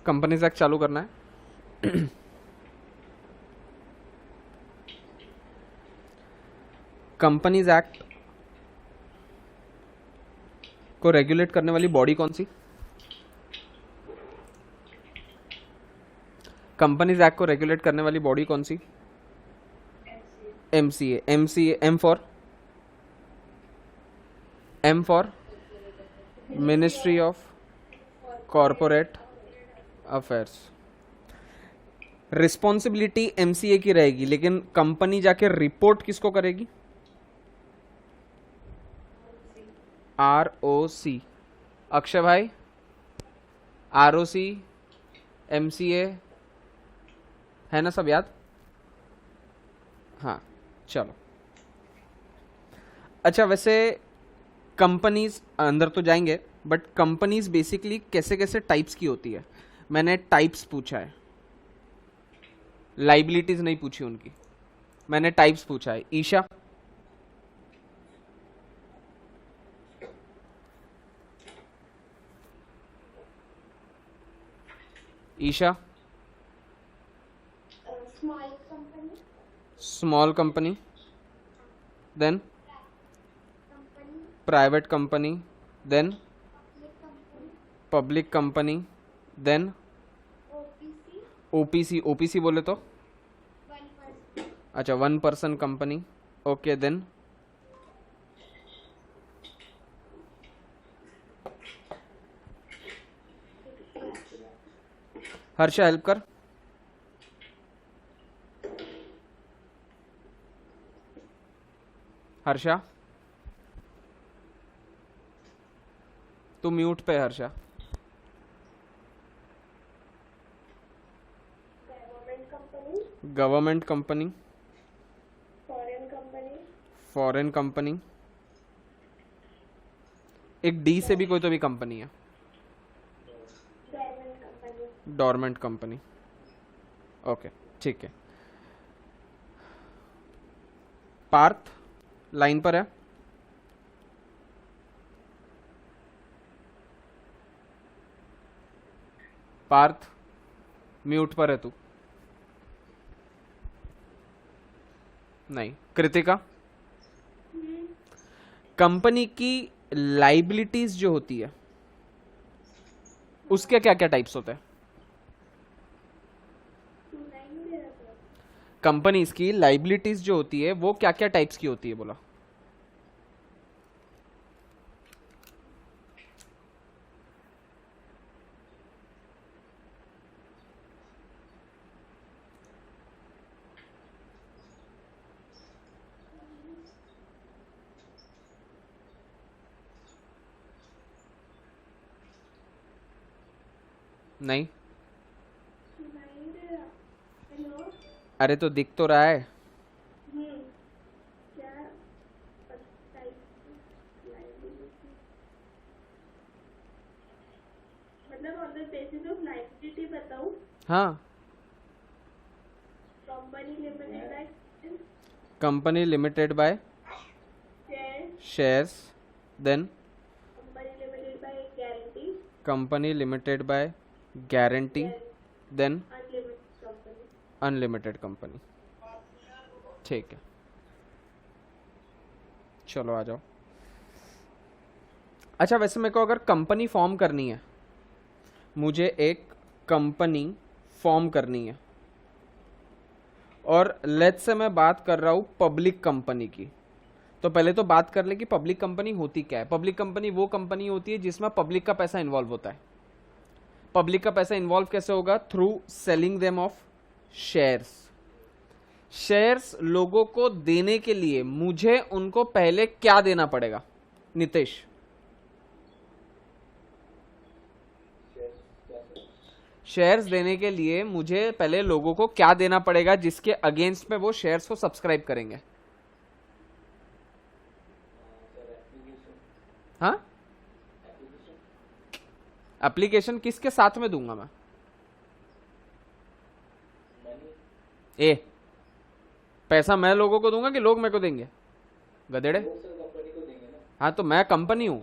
Companies act चालू करना है। कंपनीज एक्ट को रेगुलेट करने वाली बॉडी कौन सी? कंपनीज एक्ट को रेगुलेट करने वाली बॉडी कौन सी? MCA. MCA, M for ministry of corporate affairs. Responsibility MCA की रहेगी, लेकिन कंपनी जाके रिपोर्ट किसको करेगी? आरओसी। अक्षय भाई, आरओसी, एमसीए है ना सब याद? हाँ चलो। अच्छा, वैसे कंपनीज अंदर तो जाएंगे, बट कंपनीज बेसिकली कैसे कैसे टाइप्स की होती है? मैंने टाइप्स पूछा है, लाइबिलिटीज नहीं पूछी उनकी, मैंने टाइप्स पूछा है। Isha, Isha, small company, then private company, then public company, then OPC. OPC बोले तो अच्छा, 1 person company. Okay, then Harsha help कर। हर्षा तू म्यूट पे। Harsha, government company, foreign company, एक डी से भी कोई तो भी कंपनी है, डोरमेंट कंपनी। ओके ठीक है। पार्थ लाइन पर है? पार्थ म्यूट पर है तू? नहीं। कृतिका, कंपनी की लाइबिलिटीज जो होती है उसके क्या क्या टाइप्स होते हैं? कंपनीज की लाइबिलिटीज जो होती है वो क्या क्या टाइप्स की होती है बोला? नहीं। अरे तो दिख तो रहा है। मतलब on the basis of liability बताऊं? हाँ, company limited by shares, then company limited by guarantee, then unlimited company. ठीक है, चलो आ जाओ। अच्छा, वैसे मेरे को अगर कंपनी फॉर्म करनी है, मुझे एक कंपनी फॉर्म करनी है, और लेट्स से मैं बात कर रहा हूं पब्लिक कंपनी की, तो पहले तो बात कर ले कि पब्लिक कंपनी होती क्या है। पब्लिक कंपनी वो कंपनी होती है जिसमें पब्लिक का पैसा इन्वॉल्व होता है। पब्लिक का पैसा इन्वॉल्व कैसे होगा? Through selling them of shares. Shares लोगों को देने के लिए मुझे उनको पहले क्या देना पड़ेगा? नितेश, शेयर्स देने के लिए मुझे पहले लोगों को क्या देना पड़ेगा जिसके अगेंस्ट में वो शेयर्स को सब्सक्राइब करेंगे? हाँ, एप्लीकेशन किसके साथ में दूंगा मैं? ए, पैसा मैं लोगों को दूंगा कि लोग मेरे को देंगे? गधेड़े। हाँ, तो मैं कंपनी हूं,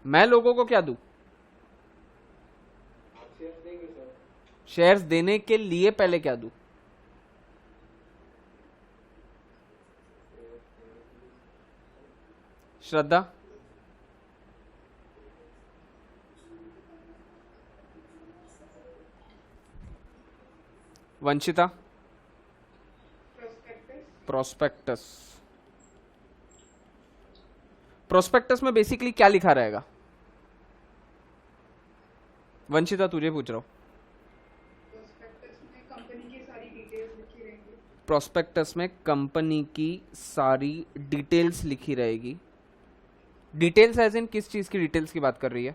मैं लोगों को क्या दूं? शेयर्स देने के लिए पहले क्या दूं? श्रद्धा, वंशिता, प्रोस्पेक्टस। प्रोस्पेक्टस में बेसिकली क्या लिखा रहेगा? वंशिता तुझे पूछ रहा हूं। प्रोस्पेक्टस में कंपनी की सारी डिटेल्स लिखी रहेगी। डिटेल्स एज इन किस चीज की डिटेल्स की बात कर रही है?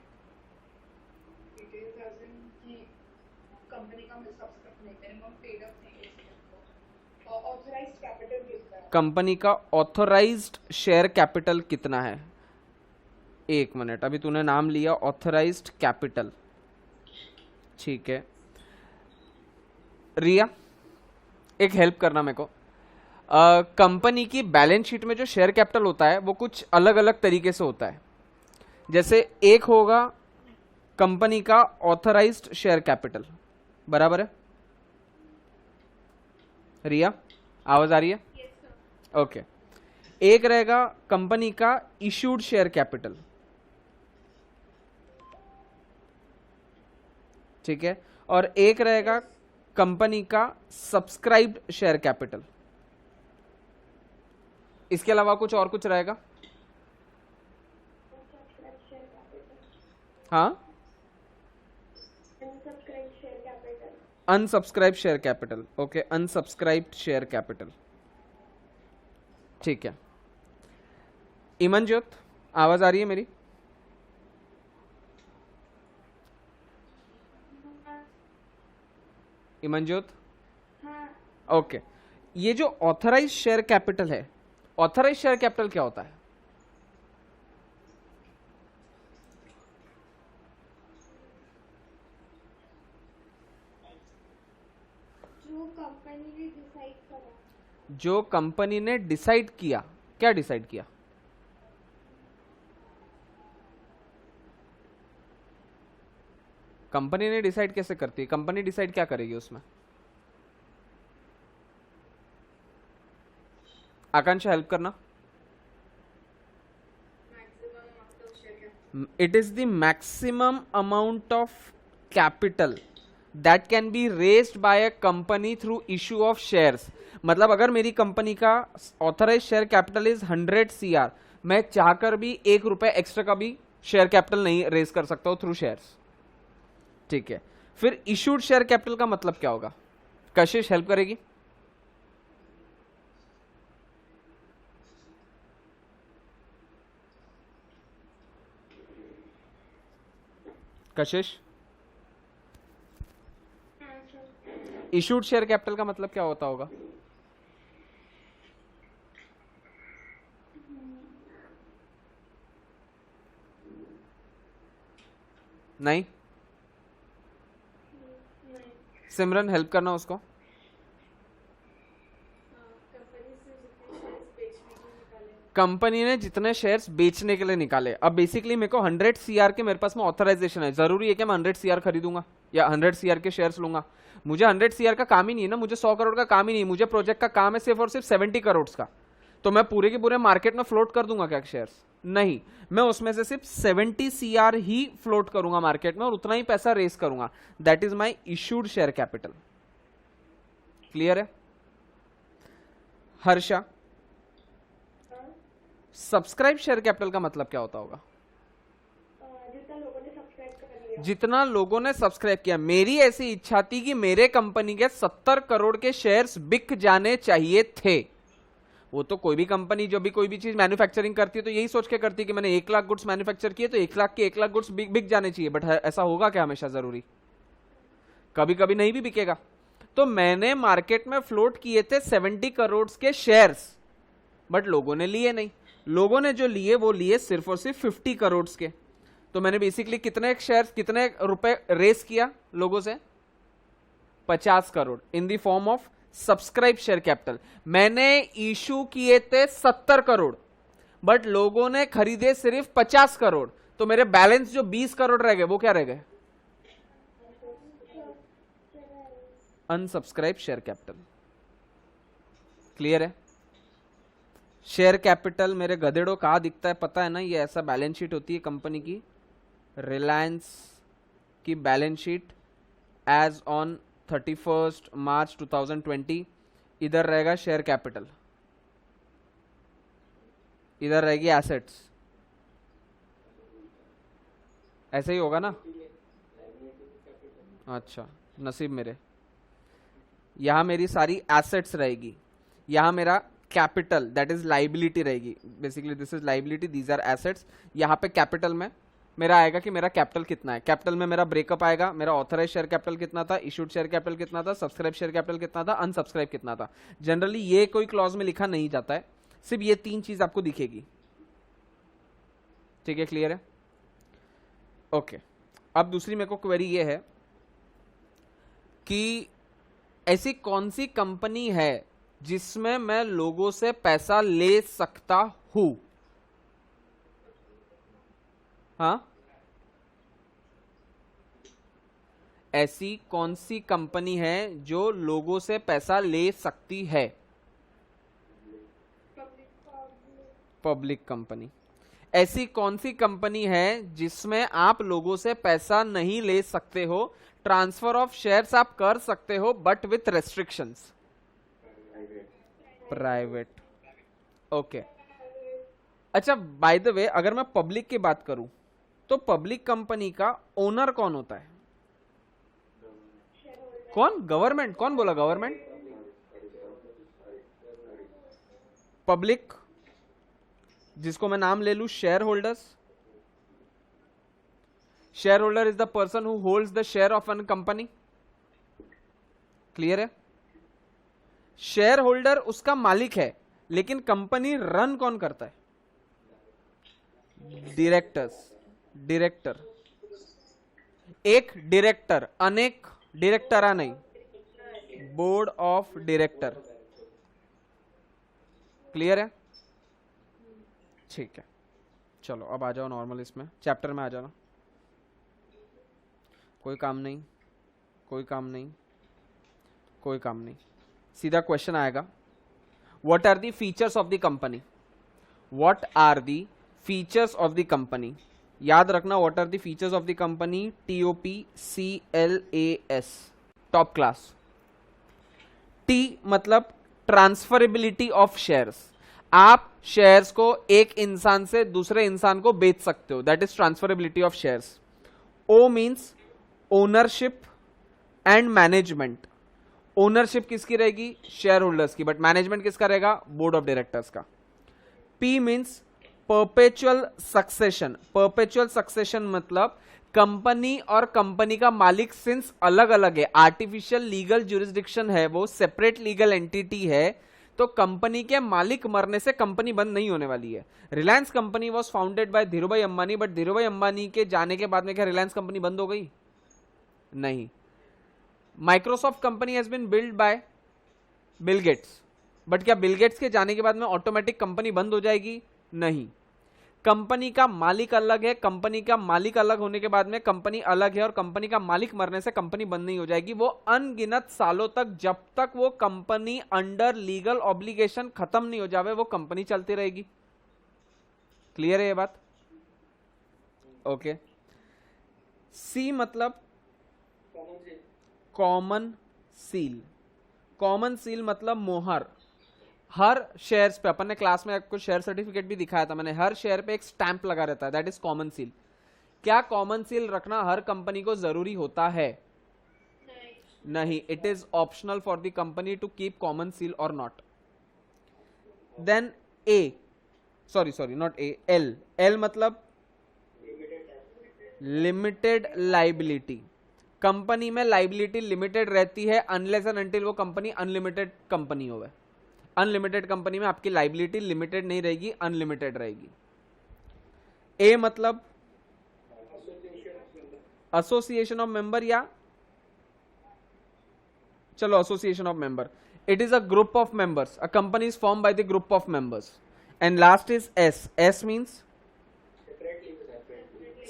कंपनी का ऑथराइज्ड शेयर कैपिटल कितना है? एक मिनट, अभी तूने नाम लिया ऑथराइज्ड कैपिटल, ठीक है। रिया, एक हेल्प करना मेरे को। कंपनी की बैलेंस शीट में जो शेयर कैपिटल होता है वो कुछ अलग अलग तरीके से होता है। जैसे एक होगा कंपनी का ऑथराइज्ड शेयर कैपिटल, बराबर है? रिया, आवाज आ रही है? ओके। एक रहेगा कंपनी का इश्यूड शेयर कैपिटल, ठीक है। और एक रहेगा कंपनी का सब्सक्राइब्ड शेयर कैपिटल। इसके अलावा कुछ और कुछ रहेगा? हाँ, unsubscribe share capital. Okay, unsubscribed share capital, ठीक है। इमनजोत, आवाज आ रही है मेरी? इमनजोत, ओके। ये जो ऑथराइज शेयर कैपिटल है, ऑथराइज शेयर कैपिटल क्या होता है? जो कंपनी ने डिसाइड किया। क्या डिसाइड किया? कंपनी ने डिसाइड कैसे करती है? कंपनी डिसाइड क्या करेगी उसमें? आकांक्षा, हेल्प करना। It is the maximum amount of capital that can be raised by a company through issue of shares. मतलब अगर मेरी कंपनी का authorise share capital is 100 CR, मैं चाहकर भी 1 रुपए एक्स्ट्रा का भी शेयर कैपिटल नहीं रेज कर सकता हूं थ्रू शेयर्स, ठीक है। फिर इश्यूड शेयर कैपिटल का मतलब क्या होगा? कशिश, हेल्प करेगी? कशिश, इशूड शेयर कैपिटल का मतलब क्या होता होगा? नहीं? सिमरन, हेल्प करना उसको। कंपनी ने जितने शेयर्स बेचने के लिए निकाले। अब बेसिकली मेरे को 100 CR के मेरे पास में ऑथराइजेशन है। जरूरी है कि मैं 100 CR खरीदूंगा या 100 CR के शेयर्स लूंगा? मुझे 100 CR का काम ही नहीं है ना, मुझे 100 करोड़ का काम ही नहीं। मुझे प्रोजेक्ट का काम है सिर्फ और सिर्फ 70 करोड़ का। तो मैं पूरे के पूरे मार्केट में फ्लोट कर दूंगा क्या शेयर्स? नहीं, मैं उसमें से सिर्फ 70 CR ही फ्लोट करूंगा मार्केट में और उतना ही पैसा रेस करूंगा। That is my issued share capital. Clear है? हर्षा, सब्सक्राइब शेयर कैपिटल का मतलब क्या होता होगा? जितना लोगों ने सब्सक्राइब किया। मेरी ऐसी इच्छा थी कि मेरे कंपनी के 70 करोड़ के शेयर्स बिक जाने चाहिए थे। वो तो कोई भी कंपनी जो भी कोई भी चीज मैन्युफैक्चरिंग करती है तो यही सोच के करती है कि मैंने 1 लाख गुड्स मैन्युफैक्चर किए तो 1 लाख के 1 लाख गुड्स बिक जाने चाहिए। बट ऐसा होगा क्या हमेशा? जरूरी कभी कभी नहीं भी बिकेगा। तो मैंने मार्केट में फ्लोट किए थे 70 करोड़ के शेयर्स, बट लोगों ने लिए नहीं। लोगों ने जो लिए वो लिए सिर्फ और सिर्फ 50 करोड़ के। तो मैंने बेसिकली कितने शेयर्स, कितने रुपए रेस किया लोगों से? 50 करोड़ इन the form of subscribe share capital. मैंने इशू किए थे 70 करोड़, बट लोगों ने खरीदे सिर्फ 50 करोड़। तो मेरे बैलेंस जो 20 करोड़ रह गए वो क्या रह गए? Unsubscribe share capital. क्लियर है? शेयर कैपिटल मेरे गधेड़ों कहाँ दिखता है पता है ना? ये ऐसा बैलेंस शीट होती है कंपनी की, रिलायंस की बैलेंस शीट एज ऑन 31 मार्च 2020। इधर रहेगा शेयर कैपिटल, इधर रहेगी एसेट्स। ऐसे ही होगा ना? अच्छा, नसीब मेरे। यहां मेरी सारी एसेट्स रहेगी, यहां मेरा कैपिटल दैट इज लाइबिलिटी रहेगी। Basically this is liability, these are assets. यहां पे कैपिटल में मेरा आएगा कि मेरा कैपिटल कितना है। कैपिटल में मेरा ब्रेकअप आएगा, मेरा ऑथराइज शेयर कैपिटल कितना था, इशूड शेयर कैपिटल कितना था, सब्सक्राइब शेयर कैपिटल कितना था, अनसब्सक्राइब कितना था। जनरली ये कोई क्लॉज में लिखा नहीं जाता है, सिर्फ ये तीन चीज आपको दिखेगी। ठीक है, क्लियर है? ओके, अब दूसरी मेरे को क्वेरी ये है कि ऐसी कौन सी कंपनी है जिसमें मैं लोगों से पैसा ले सकता हूं? हाँ, ऐसी कौन सी कंपनी है जो लोगों से पैसा ले सकती है? Public company. ऐसी कौन सी कंपनी है जिसमें आप लोगों से पैसा नहीं ले सकते हो? ट्रांसफर ऑफ शेयर्स आप कर सकते हो but with restrictions. Private. Okay, अच्छा, बाय द वे अगर मैं पब्लिक की बात करूं तो पब्लिक कंपनी का ओनर कौन होता है? कौन? गवर्नमेंट। कौन बोला गवर्नमेंट? पब्लिक जिसको मैं नाम ले लूं shareholders. Shareholder is the person who holds the share of an company. Clear है? शेयर होल्डर उसका मालिक है, लेकिन कंपनी रन कौन करता है? डायरेक्टर्स। डायरेक्टर। एक डायरेक्टर, अनेक डायरेक्टरा नहीं, बोर्ड ऑफ डायरेक्टर। क्लियर है? ठीक है, चलो अब आ जाओ नॉर्मल, इसमें चैप्टर में आ जाना। कोई काम नहीं, कोई काम नहीं, कोई काम नहीं, सीधा क्वेश्चन आएगा, what are the features of the company? What are the features of the company? याद रखना, what are the features of the company, TOPCLAS, top class. T मतलब ट्रांसफरेबिलिटी ऑफ शेयर्स, आप शेयर्स को एक इंसान से दूसरे इंसान को बेच सकते हो, that is transferability of shares. O means ownership and management. Ownership किसकी रहेगी? शेयर होल्डर्स की, बट मैनेजमेंट किसका रहेगा? बोर्ड ऑफ डायरेक्टर्स का। P means perpetual succession. Perpetual succession मतलब कंपनी और कंपनी का मालिक सिंस अलग अलग है, आर्टिफिशियल लीगल ज्यूरिसडिक्शन है, वो सेपरेट लीगल एंटिटी है, तो कंपनी के मालिक मरने से कंपनी बंद नहीं होने वाली है। Reliance company was founded by Dhirubhai Ambani, but Dhirubhai Ambani के जाने के बाद में क्या रिलायंस कंपनी बंद हो गई? नहीं। Microsoft company has been build by Bill Gates, but क्या बिल गेट्स के जाने के बाद में ऑटोमेटिक कंपनी बंद हो जाएगी? नहीं। कंपनी का मालिक अलग है, कंपनी का मालिक अलग होने के बाद में कंपनी अलग है, और कंपनी का मालिक मरने से कंपनी बंद नहीं हो जाएगी। वो अनगिनत सालों तक, जब तक वो कंपनी अंडर लीगल ऑब्लिगेशन खत्म नहीं हो जावे, वो कंपनी चलती रहेगी। क्लियर है ये बात? ओके। सी मतलब कॉमन सील। कॉमन सील मतलब मोहर। हर शेयर्स पे, अपन ने क्लास में आपको शेयर सर्टिफिकेट भी दिखाया था मैंने, हर शेयर पे एक स्टैंप लगा रहता है, दैट इज कॉमन सील। क्या कॉमन सील रखना हर कंपनी को जरूरी होता है? नहीं, it is optional for the company to keep common seal और not. Then A, sorry not A, L. L मतलब लिमिटेड लाइबिलिटी। कंपनी में लाइबिलिटी लिमिटेड रहती है अनलेस एंड अनटिल वो कंपनी अनलिमिटेड कंपनी होवे। अनलिमिटेड कंपनी में आपकी liability limited नहीं रहेगी, अनलिमिटेड रहेगी। ए मतलब एसोसिएशन ऑफ मेंबर, या चलो association of member. It is a group of members, a company is form by the group of members. And last is S. S means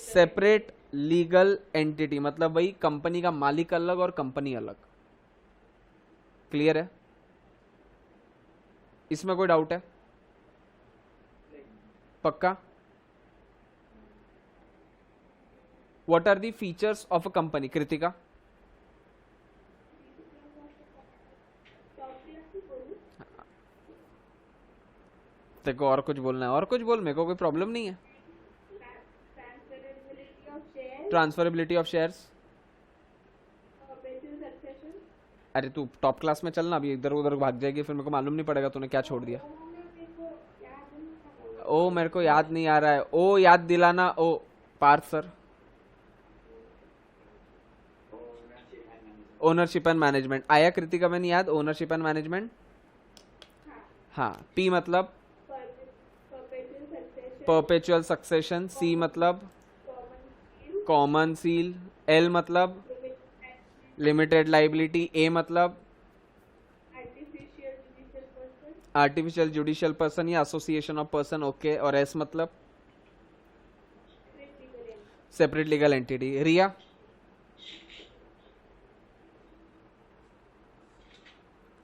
separate legal entity मतलब वही company का मालिक अलग और company अलग। Clear है? इसमें कोई डाउट है? पक्का? What are the features of a company? Kritika, तेरे को और कुछ बोलना है? और कुछ बोल, मेरे को कोई प्रॉब्लम नहीं है। transferability of shares, transferability of shares. perpetual succession, अरे तू टॉप क्लास में चलना, अभी इधर उधर भाग जाएगी, फिर मेरे को मालूम नहीं पड़ेगा तूने क्या छोड़ दिया। ओ मेरे को याद नहीं आ रहा है, ओ याद दिलाना। ओ Parth sir, ownership and management आया कृतिका में नहीं याद? Ownership and management. हाँ, पी मतलब perpetual succession, perpetual succession, C मतलब common seal, common seal, L मतलब लिमिटेड लाइबिलिटी, ए मतलब artificial judicial person, artificial judicial person या एसोसिएशन ऑफ पर्सन। ओके, और एस मतलब separate legal entity, separate legal entity. Riya,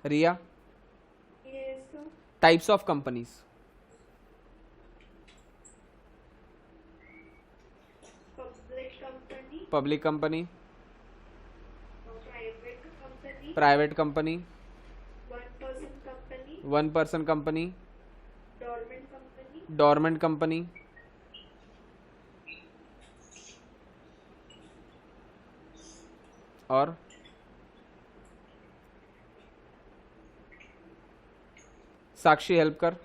Riya, yes, types of companies. public company, public company, private company, private company, one person company, one person company, dormant company, dormant company, और Sakshi help कर।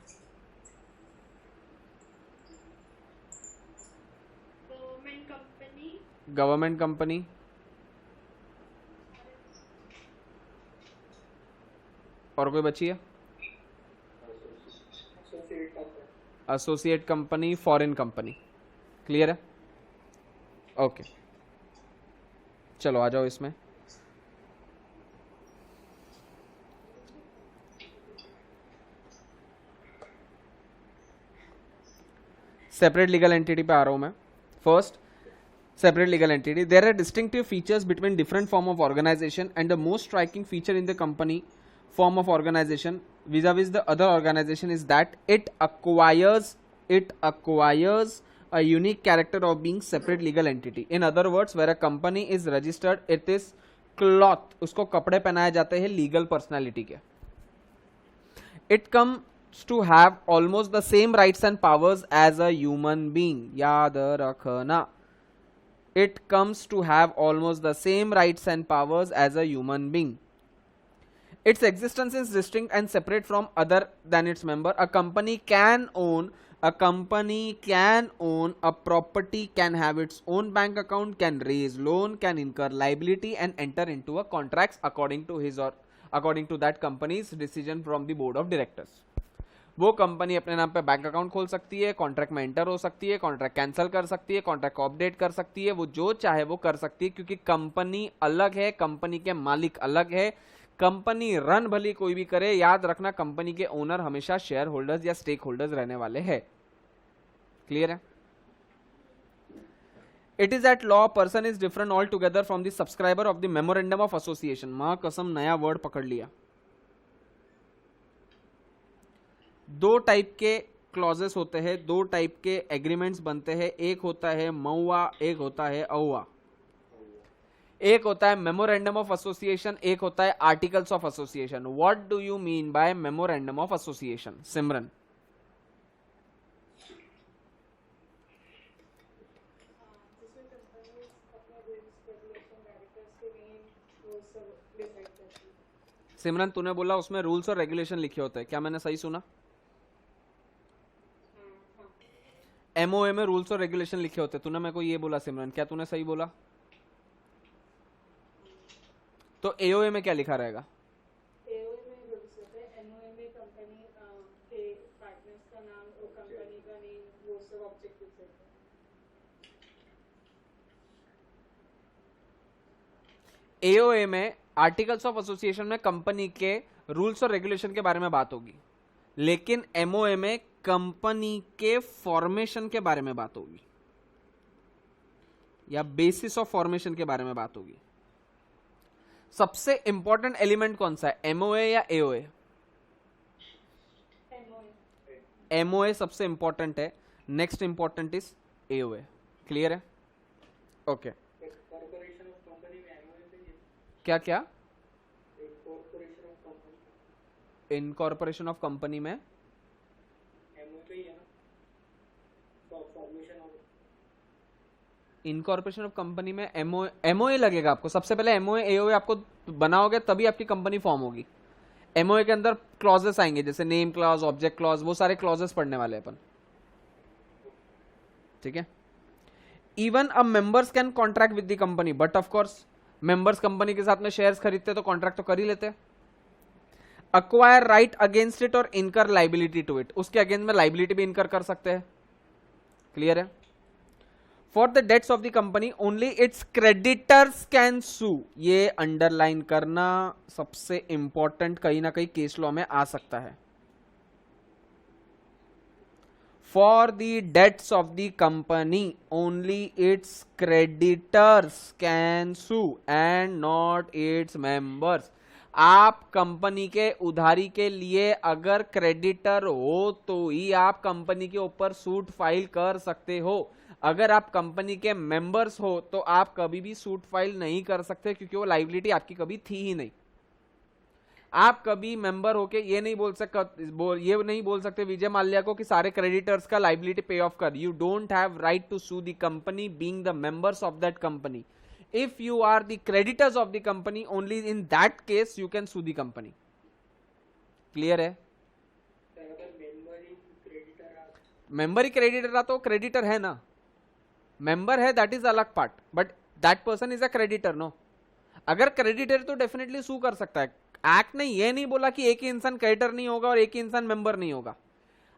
government company, government company, और कोई बची है? Associate company, foreign company. Clear है? Okay, चलो आ जाओ इसमें। सेपरेट लीगल एंटिटी पे आ रहा हूं मैं। First, separate legal entity. There are distinctive features between different form of organization, and the most striking feature in the company form of organization vis-a-vis the other organization is that it acquires a unique character of being separate legal entity. In other words, where a company is registered, it is cloth, उसको कपड़े पहनाए जाते हैं legal personality के। It comes to have almost the same rights and powers as a human being. याद रखना, it comes to have almost the same rights and powers as a human being. Its existence is distinct and separate from other than its member. A company can own a property, can have its own bank account, can raise loan, can incur liability and enter into a contracts according to that company's decision from the board of directors. वो company अपने नाम पे bank account खोल सकती है, contract में enter हो सकती है, कॉन्ट्रैक्ट कैंसिल कर सकती है, कॉन्ट्रैक्ट को अपडेट कर सकती है, वो जो चाहे वो कर सकती है, क्योंकि कंपनी अलग है, कंपनी के मालिक अलग है। कंपनी रन भली कोई भी करे, याद रखना कंपनी के ओनर हमेशा शेयर होल्डर्स या स्टेक होल्डर्स रहने वाले हैं। क्लियर है? It is at law person is different altogether from the subscriber of the memorandum of association. मां कसम, नया वर्ड पकड़ लिया। दो टाइप के क्लॉजेस होते हैं, दो टाइप के एग्रीमेंट्स बनते हैं। एक होता है मऊआ, एक होता है औआ। एक होता है मेमोरेंडम ऑफ एसोसिएशन, एक होता है articles of association. What do you mean by memorandum of association? Simran, Simran तूने बोला उसमें रूल्स और रेगुलेशन लिखे होते हैं, क्या मैंने सही सुना? एमओए में रूल्स और रेगुलेशन लिखे होते, तूने मेरे को ये बोला सिमरन, क्या तूने सही बोला? तो एओए में क्या लिखा रहेगा? एओए में रूल्स होते हैं, एमओए में कंपनी के पार्टनर्स का नाम और कंपनी का नेम, वो सब ऑब्जेक्टिव्स होते हैं। एओए में आर्टिकल्स ऑफ एसोसिएशन में कंपनी के रूल्स और रेगुलेशन के बारे में बात होगी, लेकिन एमओए में कंपनी के फॉर्मेशन के बारे में बात होगी। या बेसिस ऑफ फॉर्मेशन के बारे में बात होगी। सबसे इंपॉर्टेंट एलिमेंट कौन सा है, एमओए या एओए? एमओए सबसे इंपॉर्टेंट है, next important is AOA. Clear है? ओके। क्या क्या? इनकॉर्पोरेशन ऑफ कंपनी में इनकॉर्पोरेशन ऑफ कंपनी में एमओए लगेगा आपको। सबसे पहले एमओए एओए आपको बनाओगे तभी आपकी कंपनी फॉर्म होगी। एमओए के अंदर क्लॉजेस आएंगे, जैसे नेम क्लॉज, ऑब्जेक्ट क्लॉज, वो सारे क्लॉजेस पढ़ने वाले अपन। ठीक है। Even a members can contract with the company, but of course members company के साथ में शेयर्स खरीदते तो कॉन्ट्रैक्ट तो कर ही लेते। अक्वायर राइट अगेंस्ट इट और इनकर लाइबिलिटी टू इट, उसके अगेंस्ट में लाइबिलिटी भी इनकर कर सकते हैं। क्लियर है? For the debts of the company only its creditors can sue, ये अंडरलाइन करना सबसे इंपॉर्टेंट, कहीं ना कहीं केस लॉ में आ सकता है। For the debts of the company only its creditors can sue and not its members. आप कंपनी के उधारी के लिए अगर क्रेडिटर हो तो ही आप कंपनी के ऊपर सूट फाइल कर सकते हो। अगर आप कंपनी के मेंबर्स हो तो आप कभी भी सूट फाइल नहीं कर सकते, क्योंकि वो लाइबिलिटी आपकी कभी थी ही नहीं। आप कभी मेंबर होके ये नहीं बोल सकते विजय माल्या को कि सारे क्रेडिटर्स का लाइबिलिटी पे ऑफ कर। You don't have right to sue the company being the members of that company. If you are the creditors of the company, only in that case you can sue the company. Clear है? Member ही creditor तो creditor है ना, member है that is अलग part, but that person is a creditor no. अगर creditor तो definitely sue कर सकता है। एक्ट ने ये नहीं बोला कि एक ही इंसान क्रेडिटर नहीं होगा और एक ही इंसान मेंबर नहीं होगा।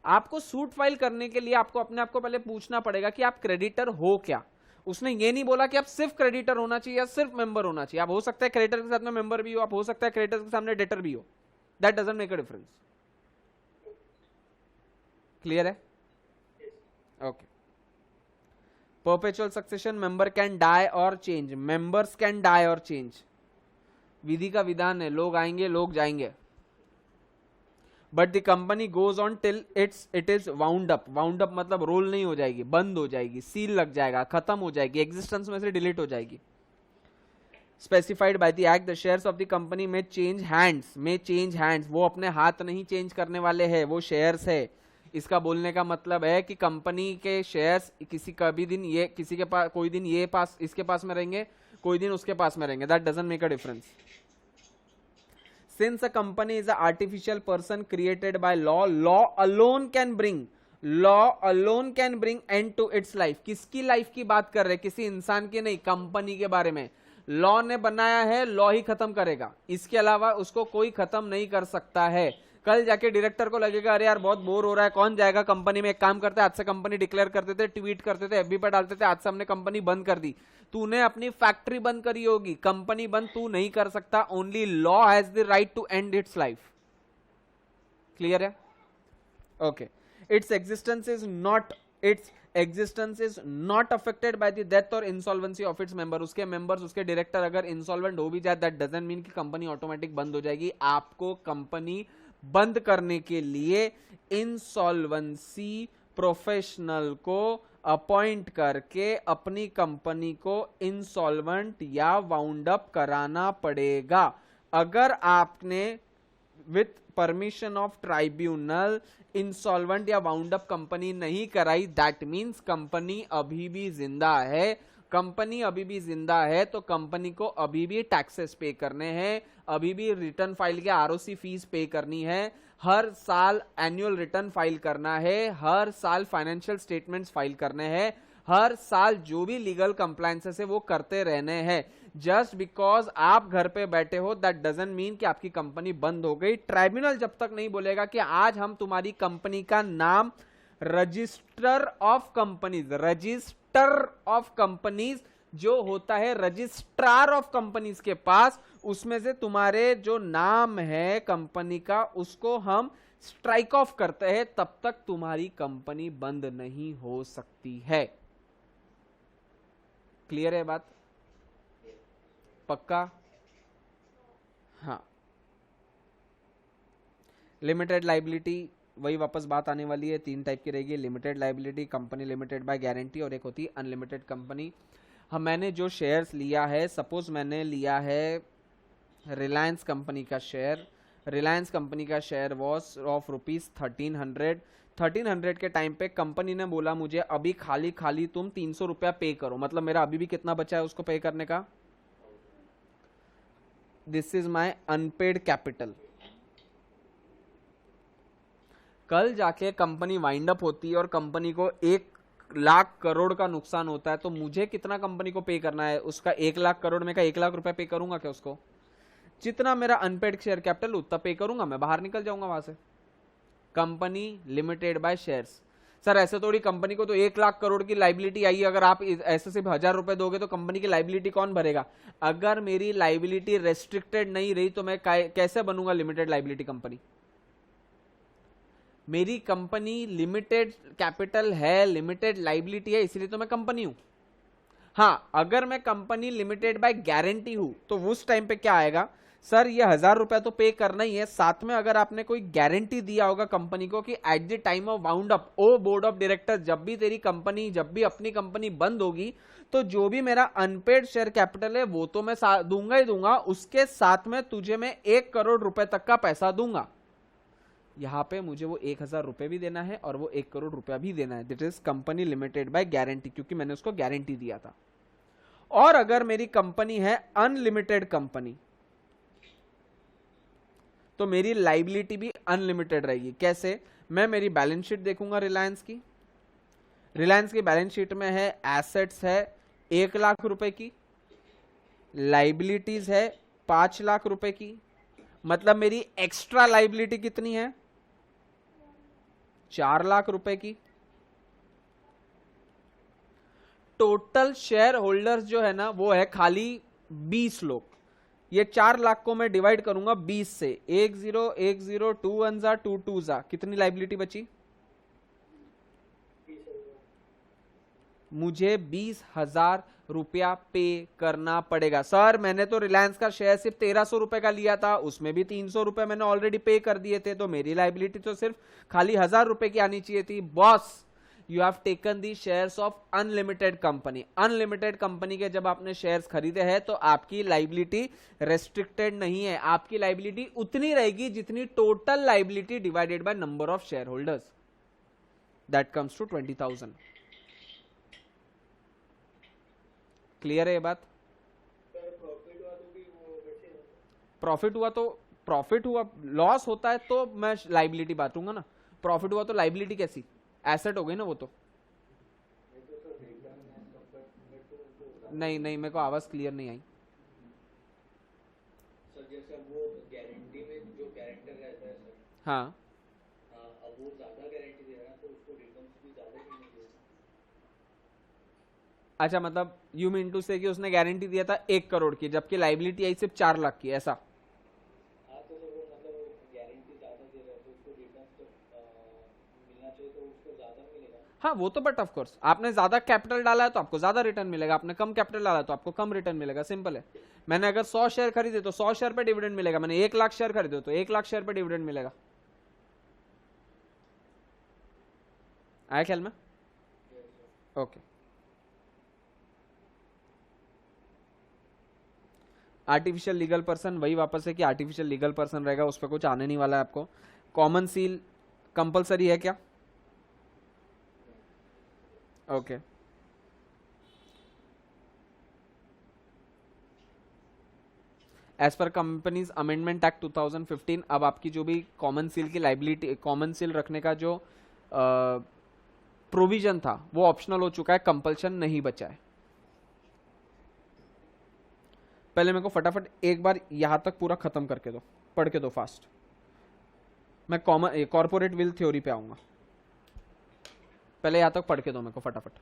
आपको सूट फाइल करने के लिए आपको अपने आप को पहले पूछना पड़ेगा कि आप क्रेडिटर हो क्या। उसने ये नहीं बोला कि आप सिर्फ क्रेडिटर होना चाहिए या सिर्फ मेंबर होना चाहिए। आप हो सकता है क्रेडिटर के साथ में मेंबर भी हो, आप हो सकता है क्रेडिटर के सामने डेटर भी हो। That doesn't make a difference. Clear है? Okay. Perpetual succession, member can die और चेंज, मेंबर्स कैन डाई और चेंज। विधि का विधान है, लोग आएंगे लोग जाएंगे, but the company goes on till it is wound up. Wound up मतलब रोल नहीं हो जाएगी, बंद हो जाएगी, सील लग जाएगा, खत्म हो जाएगी, एग्जिस्टेंस में से डिलीट हो जाएगी। Specified by the act the shares of the company में चेंज हैंड्स, वो अपने हाथ नहीं चेंज करने वाले हैं, वो शेयर्स है। इसका बोलने का मतलब है कि कंपनी के शेयर्स कभी दिन ये किसी के पास, कोई दिन ये पास इसके पास में रहेंगे, कोई दिन उसके पास में रहेंगे। That doesn't make a difference. Since a company is an artificial person created by law, law alone can bring end to its life। किसकी लाइफ की बात कर रहे हैं? किसी इंसान की नहीं, कंपनी के बारे में। लॉ ने बनाया है, लॉ ही खत्म करेगा, इसके अलावा उसको कोई खत्म नहीं कर सकता है। कल जाके डायरेक्टर को लगेगा अरे यार बहुत बोर हो रहा है, कौन जाएगा कंपनी में। एक काम करते हैं, आज से कंपनी डिक्लेयर करते थे, ट्वीट करते थे, एफबी पर डालते थे, आज से हमने कंपनी बंद कर दी। तूने अपनी फैक्ट्री बंद करी होगी, कंपनी बंद तू नहीं कर सकता। Only law has the right to end its life. Clear है? Okay. Its existence is not affected by the death और इंसॉल्वेंसी ऑफ इट्स मेंबर। उसके मेंबर्स, उसके डायरेक्टर अगर इंसॉल्वेंट हो भी जाए, दैट डजंट मीन कि कंपनी ऑटोमेटिक बंद हो जाएगी। आपको कंपनी बंद करने के लिए इंसॉल्वेंसी प्रोफेशनल को अपॉइंट करके अपनी कंपनी को इंसॉल्वेंट या वाउंड अप कराना पड़ेगा। अगर आपने with permission of tribunal insolvent या वाउंड अप कंपनी नहीं कराई, दैट मीन्स कंपनी अभी भी जिंदा है। कंपनी अभी भी जिंदा है तो कंपनी को अभी भी टैक्सेस पे करने हैं, अभी भी रिटर्न फाइल के आरओसी फीस पे करनी है, हर साल एनुअल रिटर्न फाइल करना है, हर साल फाइनेंशियल स्टेटमेंट्स फाइल करने हैं, हर साल जो भी लीगल कंप्लायंसेस है वो करते रहने हैं। जस्ट बिकॉज आप घर पे बैठे हो दैट डजंट मीन कि आपकी कंपनी बंद हो गई। ट्राइब्यूनल जब तक नहीं बोलेगा कि आज हम तुम्हारी कंपनी का नाम रजिस्टर ऑफ कंपनीज जो होता है रजिस्ट्रार ऑफ कंपनीज के पास, उसमें से तुम्हारे जो नाम है कंपनी का उसको हम स्ट्राइक ऑफ करते हैं, तब तक तुम्हारी कंपनी बंद नहीं हो सकती है। क्लियर है बात? पक्का? हाँ। लिमिटेड लाइबिलिटी वही वापस बात आने वाली है, 3 टाइप की रहेगी। Limited liability, company limited by guarantee, और एक होती है अनलिमिटेड कंपनी। हम मैंने जो शेयर्स लिया है, सपोज मैंने लिया है रिलायंस कंपनी का शेयर। रिलायंस कंपनी का शेयर वॉज ऑफ रुपीज 1300 के टाइम पे कंपनी ने बोला मुझे अभी खाली खाली तुम 300 रुपया पे करो, मतलब मेरा अभी भी कितना बचा है उसको पे करने का? This is my unpaid capital. कल जाके कंपनी वाइंड अप होती है और कंपनी को 1 लाख करोड़ का नुकसान होता है, तो मुझे कितना कंपनी को पे करना है? उसका 1 लाख करोड़ में का 1 लाख रुपए पे करूंगा क्या उसको? जितना मेरा अनपेड शेयर कैपिटल उतना पे करूंगा, मैं बाहर निकल जाऊंगा वहां से। Company limited by shares. Sir ऐसे थोड़ी, कंपनी को तो 1 लाख करोड़ की लाइबिलिटी आई, अगर आप ऐसे सिर्फ 1000 रुपए दोगे तो कंपनी की लाइबिलिटी कौन भरेगा? अगर मेरी लाइबिलिटी रेस्ट्रिक्टेड नहीं रही तो मैं कैसे बनूंगा लिमिटेड लाइबिलिटी कंपनी? मेरी कंपनी लिमिटेड कैपिटल है, लिमिटेड लाइबिलिटी है, इसलिए तो मैं कंपनी हूं। हाँ, अगर मैं कंपनी लिमिटेड बाय गारंटी हूं तो उस टाइम पे क्या आएगा? सर ये 1000 रुपया तो पे करना ही है, साथ में अगर आपने कोई गारंटी दिया होगा कंपनी को कि at the time of wound up, or board of director, जब भी तेरी कंपनी, जब भी अपनी कंपनी बंद होगी तो जो भी मेरा अनपेड शेयर कैपिटल है वो तो मैं दूंगा ही दूंगा, उसके साथ में तुझे मैं 1 करोड़ रुपए तक का पैसा दूंगा। यहां पे मुझे वो 1000 रुपए भी देना है और वो 1 करोड़ रुपया भी देना है। That is company limited by guarantee, क्योंकि मैंने उसको गारंटी दिया था। और अगर मेरी कंपनी है अनलिमिटेड कंपनी तो मेरी लाइबिलिटी भी अनलिमिटेड रहेगी। कैसे? मैं मेरी बैलेंस शीट देखूंगा रिलायंस की। रिलायंस की बैलेंस शीट में है एसेट्स है 1 लाख रुपए की, लाइबिलिटीज है 5 लाख रुपए की, मतलब मेरी एक्स्ट्रा लाइबिलिटी कितनी है? 4 लाख रुपए की। टोटल शेयर होल्डर्स जो है ना वो है खाली 20 लोग। ये 4 लाख को मैं डिवाइड करूंगा 20 से, 10 10 2 1 जा 2 2 जा, कितनी लाइबिलिटी बची? मुझे 20,000 रुपया पे करना पड़ेगा। सर मैंने तो रिलायंस का शेयर सिर्फ 1300 रुपए का लिया था, उसमें भी 300 रुपए मैंने ऑलरेडी पे कर दिए थे, तो मेरी लाइबिलिटी तो सिर्फ खाली 1000 रुपए की आनी चाहिए थी। Boss, you have taken the shares of unlimited company. Unlimited company के जब आपने शेयर्स खरीदे हैं तो आपकी लाइबिलिटी रेस्ट्रिक्टेड नहीं है, आपकी लाइबिलिटी उतनी रहेगी जितनी total liability divided by number of shareholders, that comes to 20,000। क्लियर है ये बात? प्रॉफिट हुआ, लॉस होता है तो मैं लाइबिलिटी बांटूंगा ना। प्रॉफिट हुआ तो लाइबिलिटी कैसी? एसेट हो गई ना वो तो। नहीं नहीं, मेरे को आवाज क्लियर नहीं आई। सर जैसे वो गारंटी में जो गारंटर रहता है सर, हाँ, अब वो ज्यादा गारंटी दे रहा है तो उसको रिटर्न्स भी ज्यादा मिलने चाहिए। अच्छा, मतलब यू मीन टू से कि उसने गारंटी दिया था 1 करोड़ की, जबकि लाइबिलिटी आई सिर्फ 4 लाख की, ऐसा? हाँ तो सर वो मतलब गारंटी ज्यादा दे रहा है तो उसको रिटर्न्स तो मिलना चाहिए, तो उसको ज्यादा मिलेगा। हाँ वो तो, बट ऑफ कोर्स आपने ज्यादा कैपिटल डाला है तो आपको ज्यादा रिटर्न मिलेगा, आपने कम कैपिटल डाला है तो आपको कम रिटर्न मिलेगा, सिंपल है। मैंने अगर 100 शेयर खरीदे तो 100 शेयर पे डिविडेंड मिलेगा, मैंने 1 लाख शेयर खरीदे तो 1 लाख शेयर पे डिविडेंड मिलेगा। आया ख्याल में? ओके। आर्टिफिशियल लीगल पर्सन वही वापस है कि आर्टिफिशियल लीगल पर्सन रहेगा, उस पर कुछ आने नहीं वाला है आपको। कॉमन सील कंपलसरी है क्या? Okay. As per companies amendment act 2015 अब आपकी जो भी कॉमन सील की लाइबिलिटी, कॉमन सील रखने का जो प्रोविजन था वो ऑप्शनल हो चुका है, कंपल्शन नहीं बचा है। पहले मेरे को फटाफट एक बार यहां तक पूरा खत्म करके दो, पढ़ के दो फास्ट। मैं कॉर्पोरेट विल थ्योरी पे आऊंगा, पहले यहां तक पढ़ के दो मेरे को फटाफट।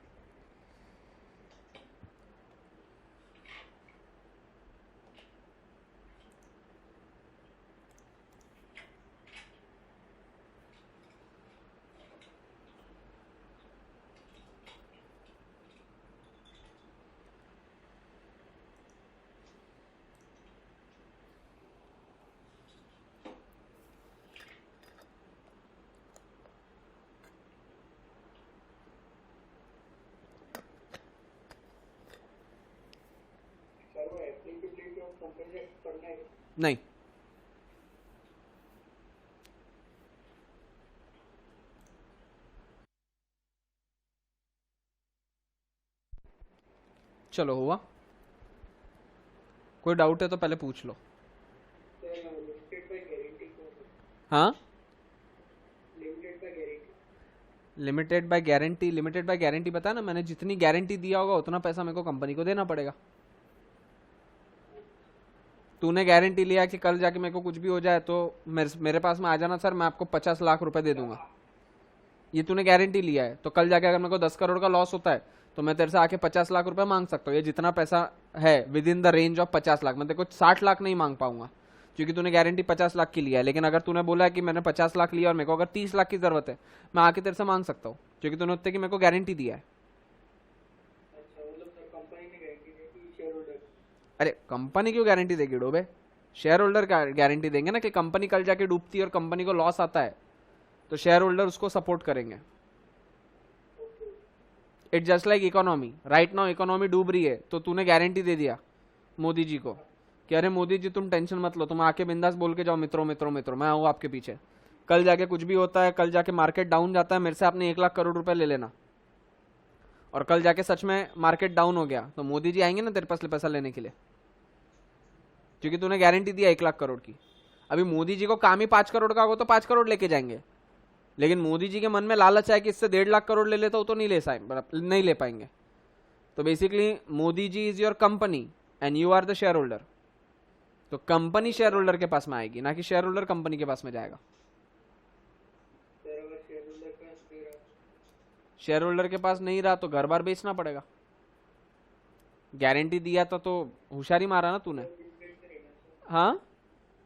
कंपनी से पढ़ना है? नहीं, चलो हुआ। कोई डाउट है तो पहले पूछ लो। सर लिमिटेड बाय गारंटी कौन है? हाँ, limited by guarantee. Limited by guarantee, limited by guarantee पता है ना, मैंने जितनी गारंटी दिया होगा उतना पैसा मेरे को कंपनी को देना पड़ेगा। तूने गारंटी लिया कि कल जाके मेरे को कुछ भी हो जाए तो मेरे पास में आ जाना सर, मैं आपको 50 लाख रुपए दे दूंगा। ये तूने गारंटी लिया है, तो कल जाके अगर मेरे को 10 करोड़ का लॉस होता है तो मैं तेरे से आके 50 लाख रुपए मांग सकता हूँ। ये जितना पैसा है with in the range of 50 lakh, मैं तेरे को 60 लाख नहीं मांग पाऊंगा क्योंकि तूने गारंटी 50 लाख की लिया है। लेकिन अगर तूने बोला है कि मैंने 50 लाख लिया और मेरे को अगर 30 लाख की जरूरत है, मैं आके तेरे से मांग सकता हूँ क्योंकि तूने उतने की मेरे को गारंटी दिया है। अच्छा मतलब सर कंपनी ने गारंटी दी कि शेयर होल्डर? अरे कंपनी क्यों गारंटी देगी डोबे, शेयर होल्डर गारंटी देंगे ना कि कंपनी कल जाके डूबती है और कंपनी को लॉस आता है तो शेयर होल्डर उसको सपोर्ट करेंगे। It just like economy, right now economy डूब रही है तो तूने गारंटी दे दिया मोदी जी को कि अरे मोदी जी तुम टेंशन मत लो, तुम आके बिंदास बोल के जाओ मित्रों मित्रों मित्रों मैं हूँ आपके पीछे। कल जाके कुछ भी होता है, कल जाके मार्केट डाउन जाता है, मेरे से आपने 1 लाख करोड़ रुपए ले लेना, और कल जाके सच में मार्केट डाउन हो गया तो मोदी जी आएंगे ना तेरे पास पैसा लेने के लिए क्योंकि तूने गारंटी दिया 1 लाख करोड़ की। अभी मोदी जी को काम ही 5 करोड़ का होगा तो 5 करोड़ लेके जाएंगे, लेकिन मोदी जी के मन में लालच है कि इससे 1.5 लाख करोड़ ले लेता हूं तो नहीं ले पाएंगे। तो basically Modi ji is your company and you are the shareholder, तो कंपनी शेयर होल्डर के पास में आएगी ना कि शेयर होल्डर कंपनी के पास में जाएगा। सर अगर शेयर होल्डर का दे रहा? शेयर होल्डर के पास नहीं रहा तो घर बार बेचना पड़ेगा। गारंटी दिया था तो होशियारी मारा ना तूने। लिमिटेड नहीं रहना सर? हाँ,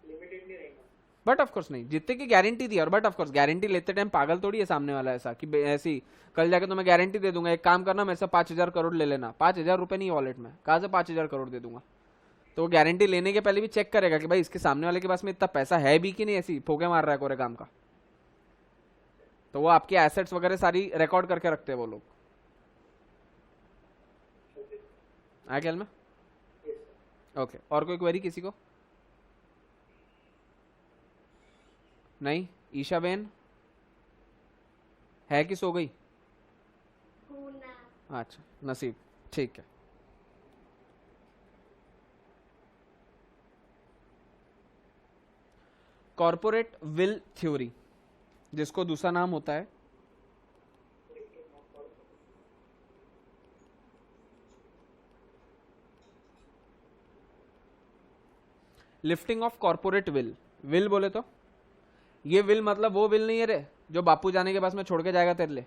लिमिटेड नहीं रहना? बट ऑफ कोर्स नहीं, जितने की गारंटी दी, और बट ऑफ कोर्स गारंटी लेते टाइम पागल थोड़ी है सामने वाला ऐसा कि ऐसी कल जाके तो मैं गारंटी दे दूंगा, एक काम करना मेरे से 5,000 करोड़ ले लेना। 5,000 रुपए नहीं वॉलेट में, कहाँ से 5,000 करोड़ दे दूंगा। तो वो गारंटी लेने के पहले भी चेक करेगा कि भाई इसके सामने वाले के पास में इतना पैसा है भी कि नहीं, ऐसी फोके मार रहा है कोरे काम का। तो वो आपके एसेट्स वगैरह सारी रिकॉर्ड करके रखते हैं वो लोग। आया ख्याल में? ओके, और कोई क्वेरी किसी को? नहीं, ईशा बेन है कि सो गई? अच्छा नसीब, ठीक है। कॉर्पोरेट विल थ्योरी, जिसको दूसरा नाम होता है lifting of corporate will. Will बोले तो ये विल मतलब वो विल नहीं है रे जो बापू जाने के पास में छोड़ के जाएगा तेरे लिए,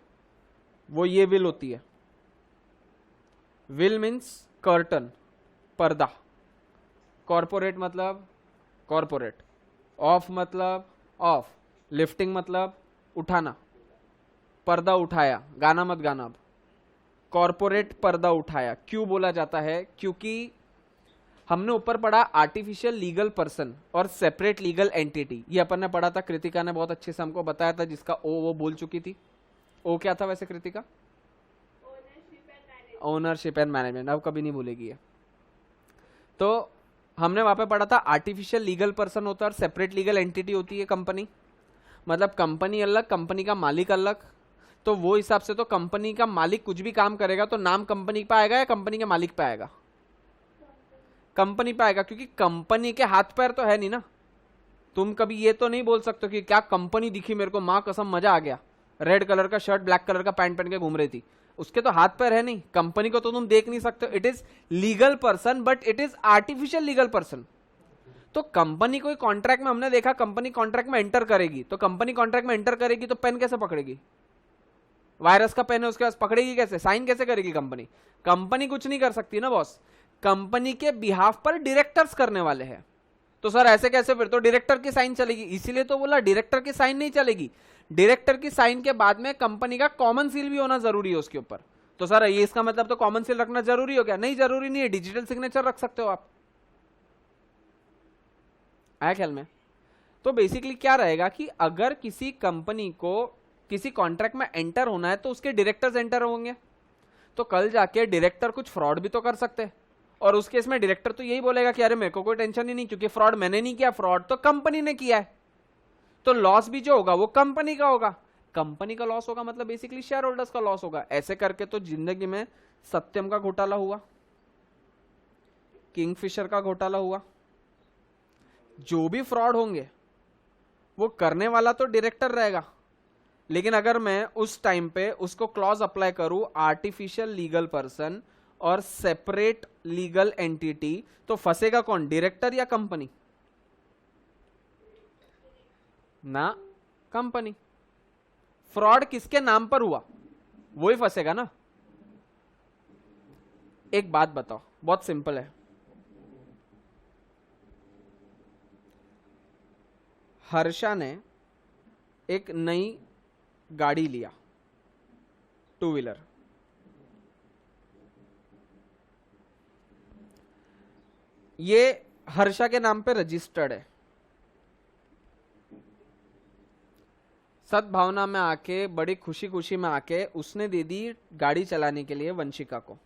वो ये विल होती है। विल मीन्स कर्टन, पर्दा। कॉर्पोरेट मतलब कॉर्पोरेट, ऑफ मतलब ऑफ, लिफ्टिंग मतलब उठाना, पर्दा उठाया, गाना मत गाना। अब कॉर्पोरेट पर्दा उठाया क्यों बोला जाता है? क्योंकि हमने ऊपर पढ़ा आर्टिफिशियल लीगल पर्सन और सेपरेट लीगल एंटिटी, ये अपन ने पढ़ा था, कृतिका ने बहुत अच्छे से हमको बताया था, जिसका ओ वो बोल चुकी थी। ओ क्या था वैसे कृतिका? ओनरशिप एंड मैनेजमेंट, अब कभी नहीं भूलेगी ये। तो हमने वहां पे पढ़ा था आर्टिफिशियल लीगल पर्सन होता है और सेपरेट लीगल एंटिटी होती है कंपनी। मतलब कंपनी अलग, कंपनी का मालिक अलग। तो वो हिसाब से तो कंपनी का मालिक कुछ भी काम करेगा तो नाम कंपनी पे आएगा या कंपनी के मालिक पे आएगा? कंपनी पे आएगा, क्योंकि कंपनी के हाथ पैर तो है नहीं ना। तुम कभी ये तो नहीं बोल सकते कि क्या कंपनी दिखी मेरे को, माँ कसम मजा आ गया, रेड कलर का शर्ट ब्लैक कलर का पैंट पहन के घूम रही थी, उसके तो हाथ पैर है नहीं। कंपनी को तो तुम देख नहीं सकते। It is legal person but it is artificial legal person. तो कंपनी कोई कॉन्ट्रैक्ट में, हमने देखा कंपनी कॉन्ट्रैक्ट में एंटर करेगी, तो कंपनी कॉन्ट्रैक्ट में एंटर करेगी तो पेन कैसे पकड़ेगी? वायरस का पेन है उसके पास, पकड़ेगी कैसे? साइन कैसे करेगी कंपनी? कंपनी कुछ नहीं कर सकती ना बॉस। कंपनी के बिहाफ पर डायरेक्टर्स करने वाले हैं। तो सर ऐसे कैसे? फिर तो डायरेक्टर की साइन चलेगी, इसीलिए तो बोला डायरेक्टर की साइन नहीं चलेगी। डायरेक्टर की साइन के बाद में कंपनी का कॉमन सील भी होना जरूरी है उसके ऊपर। तो सर ये इसका मतलब तो कॉमन सील रखना जरूरी हो क्या? नहीं, जरूरी नहीं है, डिजिटल सिग्नेचर रख सकते हो आप। आया ख्याल में? तो बेसिकली क्या रहेगा कि अगर किसी कंपनी को किसी कॉन्ट्रैक्ट में एंटर होना है तो उसके डायरेक्टर्स एंटर होंगे। तो कल जाके डायरेक्टर कुछ फ्रॉड भी तो कर सकते हैं, और उस केस में डायरेक्टर तो यही बोलेगा कि अरे मेरे को कोई टेंशन ही नहीं, क्योंकि फ्रॉड मैंने नहीं किया, फ्रॉड तो कंपनी ने किया है, तो लॉस भी जो होगा वो कंपनी का होगा। कंपनी का लॉस होगा मतलब बेसिकली शेयर होल्डर्स का लॉस होगा। ऐसे करके तो जिंदगी में सत्यम का घोटाला हुआ, किंगफिशर का घोटाला हुआ। जो भी फ्रॉड होंगे वो करने वाला तो डायरेक्टर रहेगा, लेकिन अगर मैं उस टाइम पे उसको क्लॉज अप्लाई करूं आर्टिफिशियल लीगल पर्सन और सेपरेट लीगल एंटिटी, तो फंसेगा कौन, डायरेक्टर या कंपनी? ना, कंपनी। फ्रॉड किसके नाम पर हुआ वो ही फंसेगा ना। एक बात बताओ, बहुत सिंपल है। हर्षा ने एक नई गाड़ी लिया, 2 व्हीलर। ये हर्षा के नाम पे रजिस्टर्ड है। सद्भावना में आके, बड़ी खुशी खुशी में आके उसने दे दी गाड़ी चलाने के लिए वंशिका को,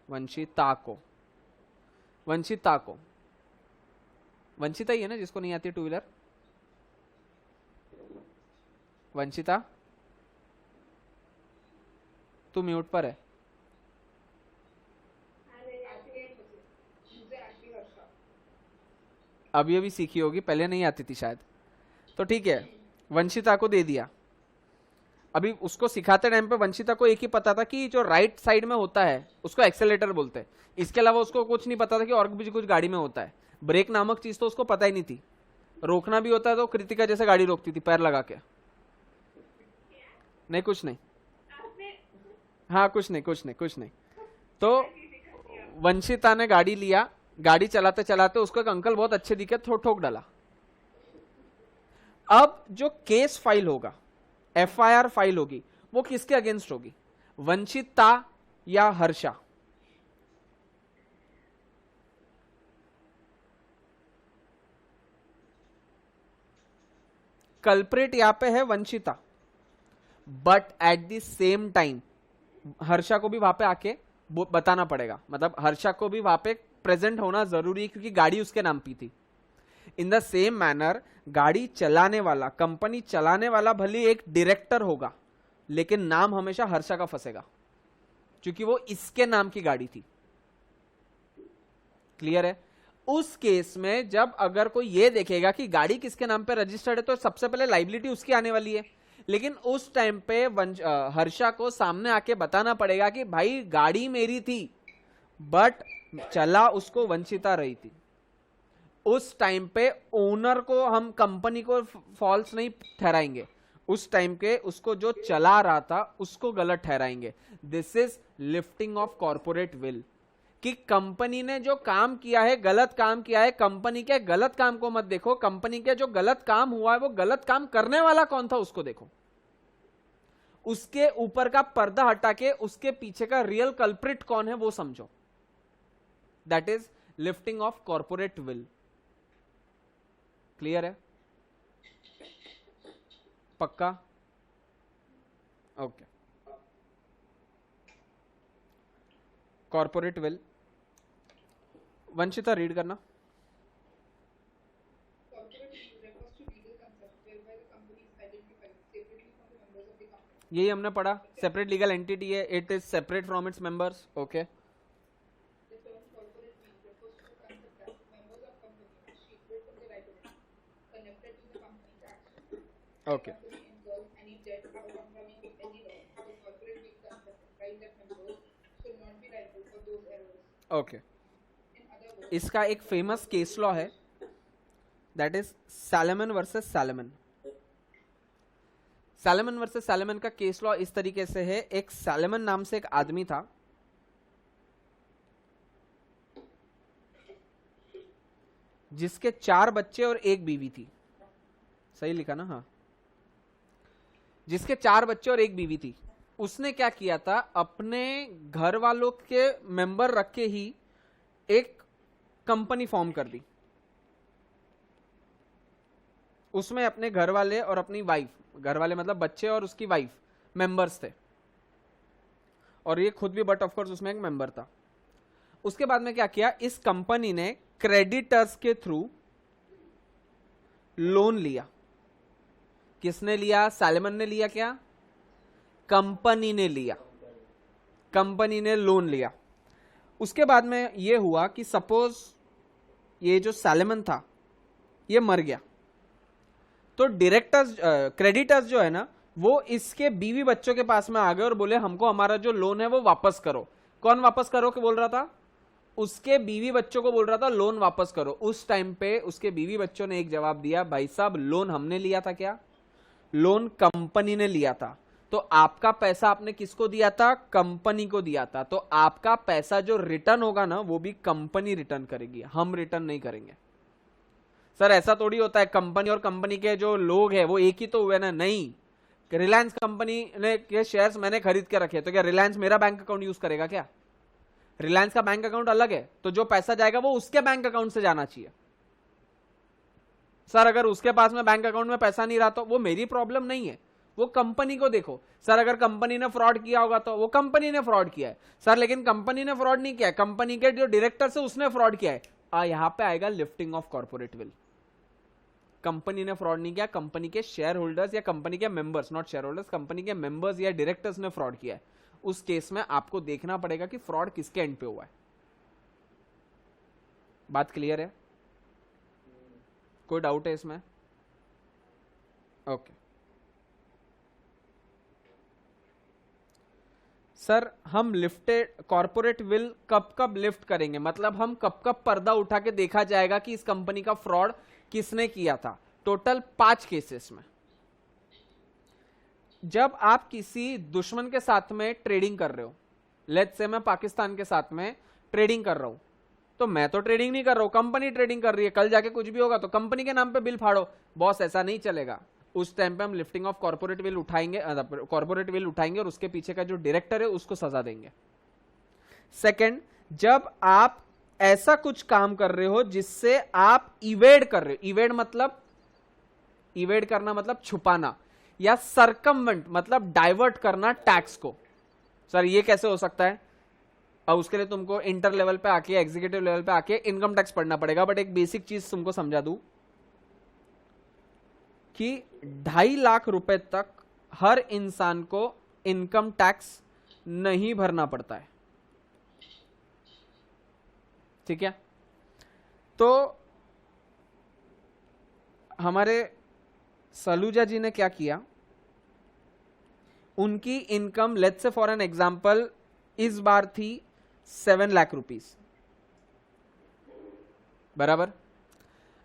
वंशिता को, वंशिता को। वंशिता ही है ना जिसको नहीं आती 2 व्हीलर? वंशिता तू म्यूट पर है। अभी अभी सीखी होगी, पहले नहीं आती थी शायद, तो ठीक है, वंशिता को दे दिया। अभी उसको सिखाते टाइम पे वंशिता को एक ही पता था कि जो राइट साइड में होता है उसको एक्सेलेरेटर बोलते हैं, इसके अलावा उसको कुछ नहीं पता था कि और भी कुछ गाड़ी में होता है। ब्रेक नामक चीज तो उसको पता ही नहीं थी। रोकना भी होता है तो कृतिका जैसे गाड़ी रोकती थी पैर लगा के। नहीं कुछ नहीं, हाँ कुछ नहीं कुछ नहीं कुछ नहीं। तो वंशिता ने गाड़ी लिया, गाड़ी चलाते चलाते उसको एक अंकल बहुत अच्छे दिखे, ठोक डाला। अब जो केस फाइल होगा, एफआईआर फाइल होगी, वो किसके अगेंस्ट होगी, वंशिता या हर्षा? कल्प्रेट यहां पे है Vanshita, but at the same time Harsha को भी वहां पे आके बताना पड़ेगा, मतलब हर्षा को भी वहां पे प्रेजेंट होना जरूरी है क्योंकि गाड़ी उसके नाम पे थी। इन द सेम मैनर गाड़ी चलाने वाला, कंपनी चलाने वाला भले एक डायरेक्टर होगा, लेकिन नाम हमेशा हर्षा का फंसेगा क्योंकि वो इसके नाम की गाड़ी थी। क्लियर है? उस केस में जब अगर कोई ये देखेगा कि गाड़ी किसके नाम पे रजिस्टर्ड है तो सबसे पहले लाइबिलिटी उसकी आने वाली है, लेकिन उस टाइम पे हर्षा को सामने आके बताना पड़ेगा कि भाई गाड़ी मेरी थी बट चला उसको वंशिता रही थी। उस टाइम पे ओनर को हम कंपनी को फॉल्स नहीं ठहराएंगे, उस टाइम के उसको जो चला रहा था उसको गलत ठहराएंगे। This is lifting of corporate veil, कि कंपनी ने जो काम किया है गलत काम किया है। कंपनी के गलत काम को मत देखो, कंपनी के जो गलत काम हुआ है वो गलत काम करने वाला कौन था उसको देखो। उसके ऊपर का पर्दा हटा के उसके पीछे का रियल कल्प्रिट कौन है वो समझो। That is lifting of corporate will. Clear है? पक्का? Okay. Corporate will, Vanshita read करना। यही हमने पढ़ा, सेपरेट लीगल एंटिटी है, it is separate from its members. Okay, okay, okay. इसका एक फेमस केस लॉ है, that is salmon versus salmon. Salmon versus salmon का केस लॉ इस तरीके से है, एक सैलमन नाम से एक आदमी था, जिसके 4 बच्चे और 1 बीवी थी। सही लिखा ना? हाँ, जिसके 4 बच्चे और 1 बीवी थी। उसने क्या किया था, अपने घर वालों के मेंबर रख के ही एक कंपनी फॉर्म कर दी। उसमें अपने घर वाले और अपनी वाइफ, घर वाले मतलब बच्चे और उसकी वाइफ मेंबर्स थे, और ये खुद भी बट ऑफ कोर्स उसमें एक मेंबर था। उसके बाद में क्या किया, इस कंपनी ने क्रेडिटर्स के थ्रू लोन लिया। किसने लिया? सैलमन ने लिया क्या? कंपनी ने लिया, कंपनी ने लोन लिया। उसके बाद में यह हुआ कि सपोज ये जो सैलमन था ये मर गया, तो डायरेक्टर्स क्रेडिटर्स जो है ना वो इसके बीवी बच्चों के पास में आ गए और बोले हमको हमारा जो लोन है वो वापस करो। कौन वापस करो के बोल रहा था? उसके बीवी बच्चों को बोल रहा था लोन वापस करो। उस टाइम पे उसके बीवी बच्चों ने एक जवाब दिया, भाई साहब लोन हमने लिया था क्या? लोन कंपनी ने लिया था। तो आपका पैसा आपने किसको दिया था? कंपनी को दिया था। तो आपका पैसा जो रिटर्न होगा ना वो भी कंपनी रिटर्न करेगी, हम रिटर्न नहीं करेंगे। सर ऐसा थोड़ी होता है, कंपनी और कंपनी के जो लोग हैं वो एक ही तो हुए ना? नहीं, रिलायंस कंपनी ने के शेयर्स मैंने खरीद के रखे, तो क्या रिलायंस मेरा बैंक अकाउंट यूज करेगा क्या? रिलायंस का बैंक अकाउंट अलग है, तो जो पैसा जाएगा वो उसके बैंक अकाउंट से जाना चाहिए। सर अगर उसके पास में बैंक अकाउंट में पैसा नहीं रहा तो वो मेरी प्रॉब्लम नहीं है, वो कंपनी को देखो। सर अगर कंपनी ने फ्रॉड किया होगा तो वो कंपनी ने फ्रॉड किया है। सर लेकिन कंपनी ने फ्रॉड नहीं किया है, कंपनी के जो डायरेक्टर है उसने फ्रॉड किया है। यहां पे आएगा lifting of corporate will. Company ने फ्रॉड नहीं किया, कंपनी के शेयर होल्डर्स या कंपनी के members, not share holders, company के मेंबर्स या डायरेक्टर्स ने फ्रॉड किया है। उस केस में आपको देखना पड़ेगा कि फ्रॉड किसके एंड पे हुआ है। बात क्लियर है? कोई डाउट है इसमें? ओके सर, हम लिफ्टेड कॉर्पोरेट विल कब कब लिफ्ट करेंगे? मतलब हम कब कब पर्दा उठा के देखा जाएगा कि इस कंपनी का फ्रॉड किसने किया था? टोटल 5 केसेस में। जब आप किसी दुश्मन के साथ में ट्रेडिंग कर रहे हो, लेट्स से मैं पाकिस्तान के साथ में ट्रेडिंग कर रहा हूं, तो मैं तो ट्रेडिंग नहीं कर रहा हूं, कंपनी ट्रेडिंग कर रही है। कल जाके कुछ भी होगा तो कंपनी के नाम पे बिल फाड़ो। बॉस ऐसा नहीं चलेगा। उस टाइम पे हम लिफ्टिंग ऑफ कॉर्पोरेट विल उठाएंगे, कॉर्पोरेट विल उठाएंगे और उसके पीछे का जो डायरेक्टर है उसको सजा देंगे। सेकंड, जब आप ऐसा कुछ काम कर रहे हो जिससे आप इवेड कर रहे हो, इवेड करना मतलब छुपाना, या सरकमवेंट मतलब डाइवर्ट करना टैक्स को। सर ये कैसे हो सकता है? अब उसके लिए तुमको इंटर लेवल पे आके, एग्जीक्यूटिव लेवल पे आके इनकम टैक्स पढ़ना पड़ेगा। बट एक बेसिक चीज तुमको समझा दूं कि 2.5 लाख रुपए तक हर इंसान को इनकम टैक्स नहीं भरना पड़ता है। ठीक है? तो हमारे सलूजा जी ने क्या किया, उनकी income let's say for an example इस बार थी 7 लाख रुपीस, बराबर।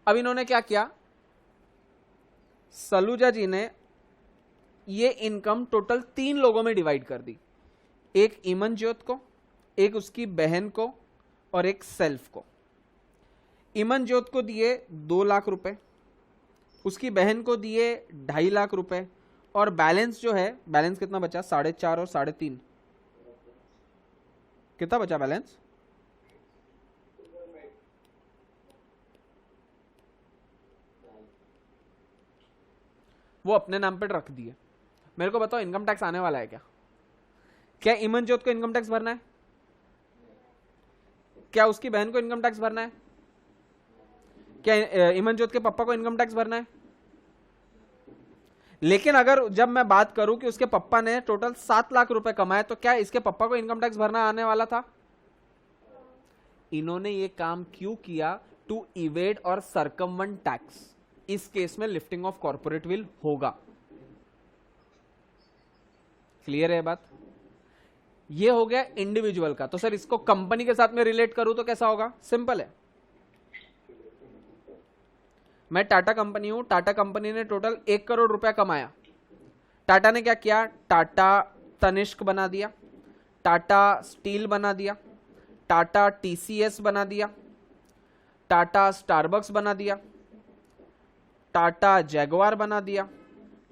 अब इन्होंने क्या किया, सलूजा जी ने ये इनकम टोटल 3 लोगों में डिवाइड कर दी। एक इमनजोत को, एक उसकी बहन को और एक सेल्फ को। इमनजोत को दिए 2 लाख रुपए, उसकी बहन को दिए 2.5 लाख रुपए, और बैलेंस जो है, बैलेंस कितना बचा? 4.5 और 3.5, कितना बचा बैलेंस? वो अपने नाम पे रख दिए। मेरे को बताओ इनकम टैक्स आने वाला है क्या? क्या इमनजोत को इनकम टैक्स भरना है? क्या उसकी बहन को इनकम टैक्स भरना है? क्या इमनजोत के पापा को इनकम टैक्स भरना है? लेकिन अगर जब मैं बात करूं कि उसके पापा ने टोटल 7 लाख रुपए कमाए, तो क्या इसके पापा को इनकम टैक्स भरना आने वाला था? इन्होंने ये काम क्यों किया? टू इवेड और सरकमवेंट टैक्स। इस केस में लिफ्टिंग ऑफ कॉर्पोरेट विल होगा। क्लियर है बात? ये हो गया इंडिविजुअल का। तो सर इसको कंपनी के साथ में रिलेट करूं तो कैसा होगा? सिंपल है। मैं टाटा कंपनी हूं, टाटा कंपनी ने टोटल 1 करोड़ रुपया कमाया। टाटा ने क्या किया? टाटा तनिष्क बना दिया, टाटा स्टील बना दिया, टाटा टीसीएस बना दिया, टाटा स्टारबक्स बना दिया, टाटा जैगवार बना दिया,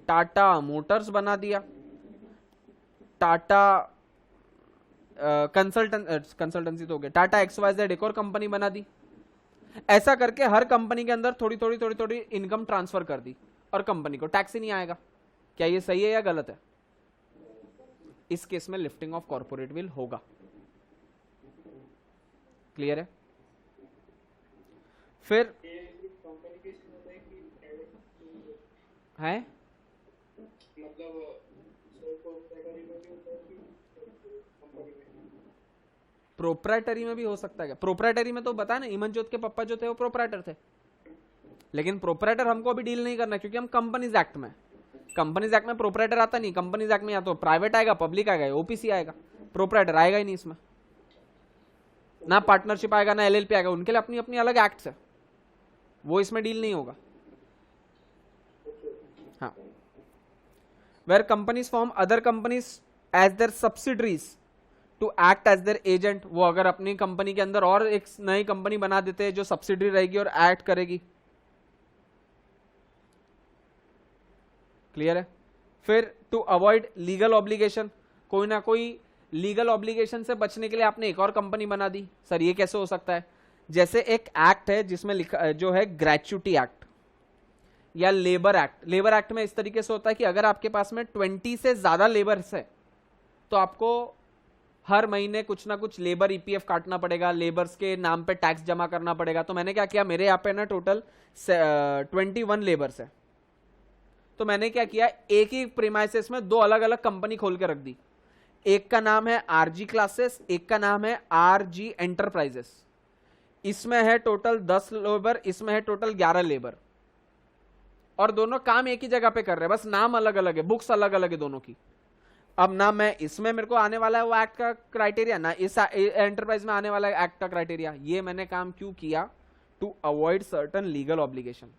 टाटा मोटर्स बना दिया, टाटा कंसल्टेंसी तो हो गया, टाटा XYZ एक और कंपनी बना दी। ऐसा करके हर कंपनी के अंदर थोड़ी थोड़ी इनकम ट्रांसफर कर दी और कंपनी को टैक्स ही नहीं आएगा। क्या ये सही है या गलत है? इस केस में लिफ्टिंग ऑफ कॉर्पोरेट विल होगा। क्लियर है? फिर है प्रोप्राइटरी में भी हो सकता है क्या? प्रोप्राइटरी में तो बता ना, इमनजोत के पापा जो थे वो प्रोप्राइटर थे, लेकिन प्रोप्राइटर हमको अभी डील नहीं करना क्योंकि हम कंपनीज एक्ट में, कंपनीज एक्ट में प्रोप्राइटर आता नहीं। कंपनीज एक्ट में या तो प्राइवेट आएगा, पब्लिक आएगा, ओपीसी आएगा, प्रोप्राइटर आएगा ही नहीं इसमें। ना पार्टनरशिप आएगा, ना एलएलपी आएगा, उनके लिए अपनी अपनी अलग एक्ट्स है, वो इसमें डील नहीं होगा। हाँ, where companies form other companies as their subsidiaries to act as their agent, वो अगर अपनी कंपनी के अंदर और एक नई कंपनी बना देते हैं जो सब्सिडरी रहेगी और एक्ट करेगी। क्लियर है? फिर टू अवॉइड लीगल ऑब्लिगेशन, कोई ना कोई लीगल ऑब्लिगेशन से बचने के लिए आपने एक और कंपनी बना दी। सर ये कैसे हो सकता है? जैसे एक एक्ट है जिसमें लिखा जो है ग्रेच्युटी एक्ट या लेबर एक्ट। लेबर एक्ट में इस तरीके से होता है कि अगर आपके पास में 20 से ज्यादा लेबर्स है तो आपको हर महीने कुछ ना कुछ लेबर ईपीएफ काटना पड़ेगा, लेबर्स के नाम पे टैक्स जमा करना पड़ेगा। तो मैंने क्या किया, मेरे यहाँ पे ना टोटल 21 लेबर्स है, तो मैंने क्या किया, एक ही प्रीमाइसेस में दो अलग अलग कंपनी खोल के रख दी। एक का नाम है आरजी क्लासेस, एक का नाम है आरजी एंटरप्राइजेस। इसमें है टोटल 10 लेबर, इसमें है टोटल 11 लेबर, और दोनों काम एक ही जगह पे कर रहे हैं, बस नाम अलग अलग है, बुक्स अलग अलग है दोनों की। अब ना मैं इसमें मेरे को आने वाला है वो एक्ट का क्राइटेरिया, ना इस एंटरप्राइज में आने वाला है एक्ट का क्राइटेरिया। ये मैंने काम क्यों किया? To avoid certain legal obligation.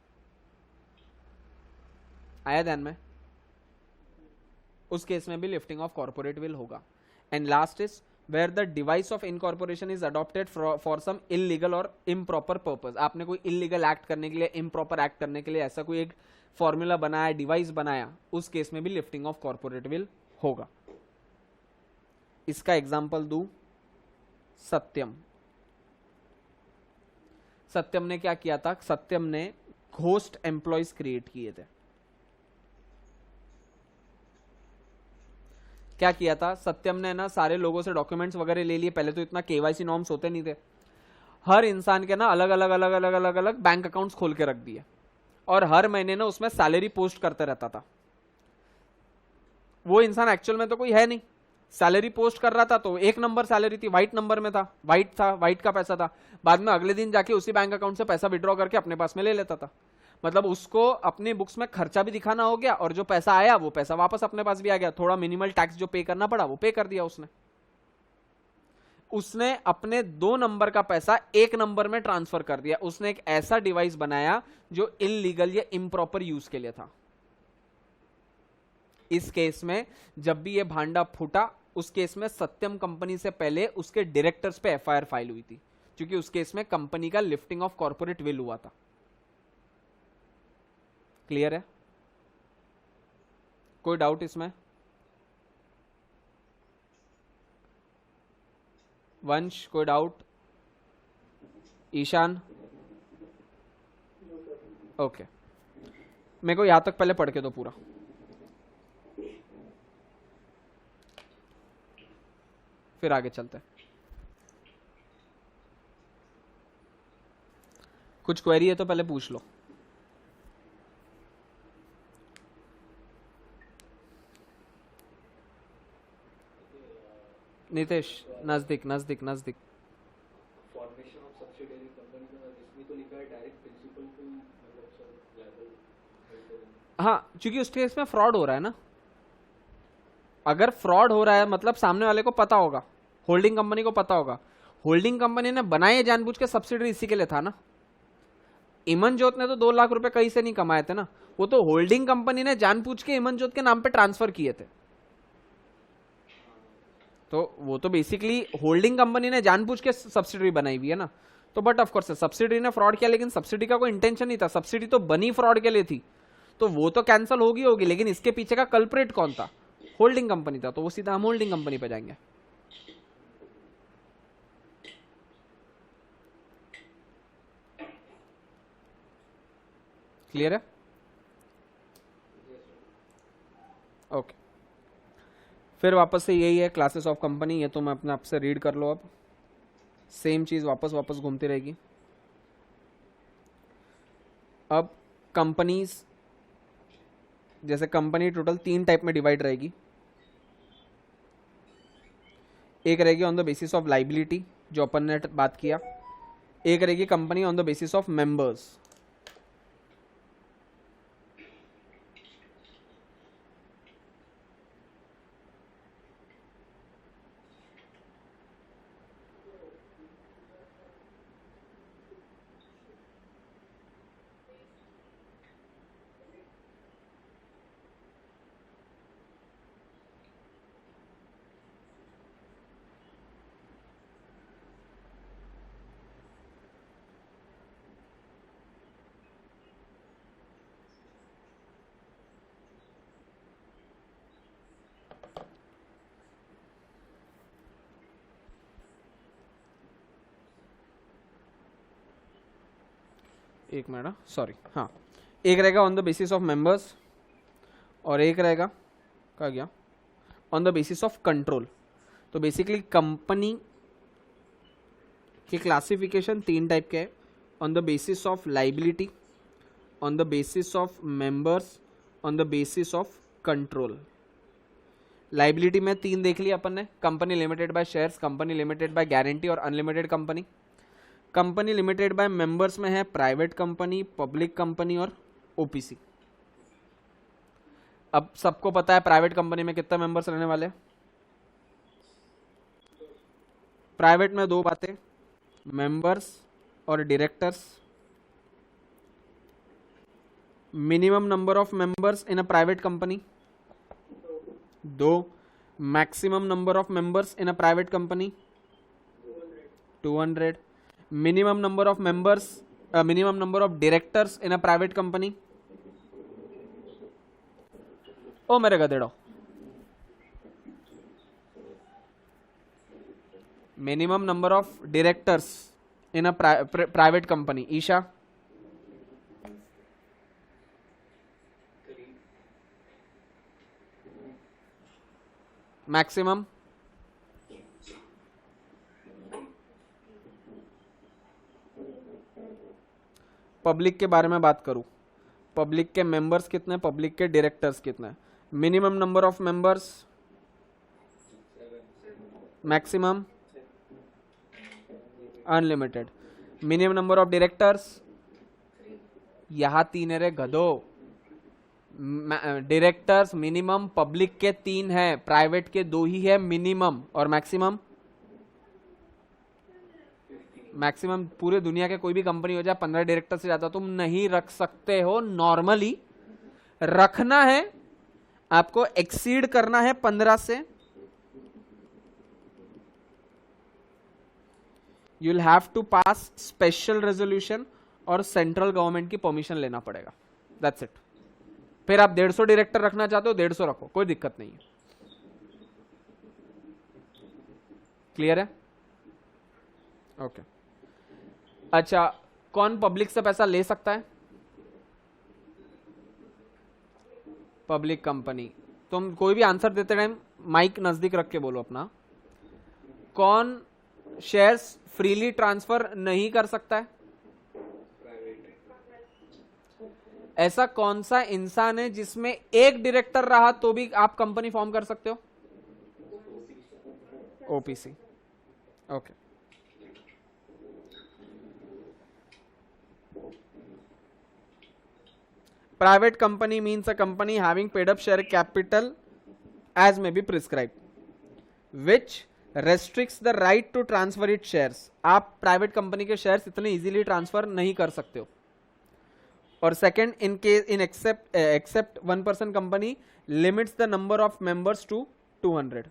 आया ध्यान में? उस केस में भी लिफ्टिंग ऑफ कॉर्पोरेट विल होगा। And last is where the device of incorporation is adopted for some illegal और इम्प्रॉपर पर्पज। आपने कोई इलीगल एक्ट करने के लिए, इम्प्रॉपर एक्ट करने के लिए ऐसा कोई एक फॉर्मूला बनाया, डिवाइस बनाया, उस केस में भी लिफ्टिंग ऑफ कॉर्पोरेट विल होगा। इसका एग्जांपल दूं, सत्यम। सत्यम ने क्या किया था? सत्यम ने घोस्ट एम्प्लॉयज क्रिएट किए थे। क्या किया था सत्यम ने? ना सारे लोगों से डॉक्यूमेंट्स वगैरह ले लिए। पहले तो इतना केवाईसी नॉर्म्स होते नहीं थे, हर इंसान के ना अलग अलग अलग अलग अलग अलग बैंक अकाउंट्स खोल के रख दिए, और हर महीने ना उसमें सैलरी पोस्ट करते रहता था। वो इंसान एक्चुअल में तो कोई है नहीं, सैलरी पोस्ट कर रहा था, तो एक नंबर सैलरी थी, व्हाइट नंबर में था, व्हाइट का पैसा था। बाद में अगले दिन जाके उसी बैंक अकाउंट से पैसा विड्रॉ करके अपने पास में ले लेता था। मतलब उसको अपने बुक्स में खर्चा भी दिखाना हो गया, और जो पैसा आया वो पैसा वापस अपने पास भी आ गया। थोड़ा मिनिमल टैक्स जो पे करना पड़ा वो पे कर दिया उसने अपने 2 नंबर का पैसा 1 नंबर में ट्रांसफर कर दिया। उसने एक ऐसा डिवाइस बनाया जो इलीगल या इम्प्रॉपर यूज के लिए था। इस केस में जब भी ये भांडा फूटा, उस केस में सत्यम कंपनी से पहले उसके डायरेक्टर्स पे एफआईआर फाइल हुई थी, क्योंकि उस केस में कंपनी का लिफ्टिंग ऑफ कॉर्पोरेट विल हुआ था। क्लियर है? कोई डाउट इसमें? वंश कोई डाउट? ईशान? ओके, मेरे को यहां तक पहले पढ़ के दो पूरा। फिर आगे चलते हैं। कुछ क्वेरी है तो पहले पूछ लो। नितेश नजदीक नजदीक नजदीक। फॉर्मेशन ऑफ सब्सिडियरी कंपनी का इसमें तो लिखा है डायरेक्ट प्रिंसिपल टू मतलब सर लेवल। हाँ, क्योंकि उस केस में फ्रॉड हो रहा है ना। अगर फ्रॉड हो रहा है मतलब सामने वाले को पता होगा, होल्डिंग कंपनी को पता होगा। होल्डिंग कंपनी ने बनाए जानबूझ के सब्सिडरी इसी के लिए था ना। इमनजोत ने तो 2 लाख रुपए कहीं से नहीं कमाए थे ना, वो तो होल्डिंग कंपनी ने जानबूझ के इमनजोत के नाम पे ट्रांसफर किए थे। तो वो तो बेसिकली होल्डिंग कंपनी ने जानबूझ के सब्सिडरी बनाई हुई है ना। तो बट ऑफ कोर्स सब्सिडी ने फ्रॉड किया, लेकिन सब्सिडी का कोई इंटेंशन नहीं था, सब्सिडी तो बनी फ्रॉड के लिए थी, तो वो तो कैंसिल होगी, लेकिन इसके पीछे का कल्प्रेट कौन था? होल्डिंग कंपनी था, तो वो सीधा हम होल्डिंग कंपनी पे जाएंगे। क्लियर है? ओके, फिर वापस से यही है क्लासेस ऑफ कंपनी, ये तो मैं अपने आप से रीड कर लो अब। सेम चीज वापस वापस घूमती रहेगी। अब कंपनीज, जैसे कंपनी टोटल 3 टाइप में डिवाइड रहेगी। एक रहेगी on the basis of liability, जो अपन ने बात किया। एक रहेगी company on the basis of members. एक मिनट, सॉरी, हाँ, एक रहेगा on the basis of members और एक रहेगा क्या गया on the basis of control. तो बेसिकली कंपनी के क्लासिफिकेशन 3 टाइप के हैं, on the basis of liability, on the basis of members, on the basis of control. Liability में 3 देख लिया अपन ने, company limited by shares, company limited by guarantee और unlimited company. Company limited by members में है प्राइवेट कंपनी, पब्लिक कंपनी और OPC. अब सबको पता है प्राइवेट कंपनी में कितने मेंबर्स रहने वाले हैं। प्राइवेट में 2 बातें, मेंबर्स और directors. Minimum number of members in a private company 2, maximum number of members in a private company 200, minimum number of members, minimum number of directors in a private company। ओ मेरे गधेड़ो, minimum number of directors in a private company। Isha, maximum public के बारे में बात करूं, public के members कितने, पब्लिक के डायरेक्टर्स कितने, minimum number of members, maximum unlimited, minimum number of directors, यहां 3 है रे गधो। डायरेक्टर्स मिनिमम पब्लिक के 3 है, प्राइवेट के 2 ही है मिनिमम, और मैक्सिमम मैक्सिमम पूरे दुनिया के कोई भी कंपनी हो जाए 15 डायरेक्टर से ज्यादा तुम नहीं रख सकते हो। नॉर्मली रखना है आपको, एक्सीड करना है 15 से, you will have to pass special resolution और सेंट्रल गवर्नमेंट की परमिशन लेना पड़ेगा। That's it. फिर आप 150 डायरेक्टर रखना चाहते हो 150 रखो, कोई दिक्कत नहीं है। क्लियर है? ओके। अच्छा, कौन पब्लिक से पैसा ले सकता है? Public company. तुम कोई भी आंसर देते टाइम माइक नजदीक रख के बोलो अपना। कौन शेयर्स फ्रीली ट्रांसफर नहीं कर सकता है? ऐसा कौन सा इंसान है जिसमें एक डायरेक्टर रहा तो भी आप कंपनी फॉर्म कर सकते हो? OPC. Okay. Private company means a company having paid up share capital as may be prescribed, which restricts the right to transfer its shares। आप प्राइवेट कंपनी के शेयर्स इतने इजीली ट्रांसफर नहीं कर सकते हो। और second, in case in except 1% company limits the number of members to 200।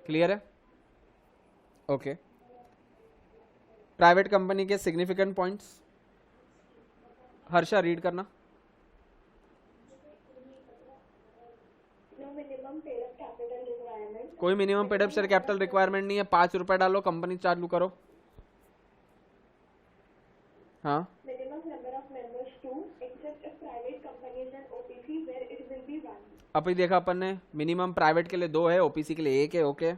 Clear है? Okay. Private company के सिग्निफिकेंट पॉइंट्स हर्षा रीड करना। कोई minimum paid up share capital requirement नहीं है। 5 रुपए डालो, कंपनी चालू करो। हाँ, अभी देखा अपन ने, मिनिमम प्राइवेट के लिए 2 है, ओपीसी के लिए 1 है। ओके।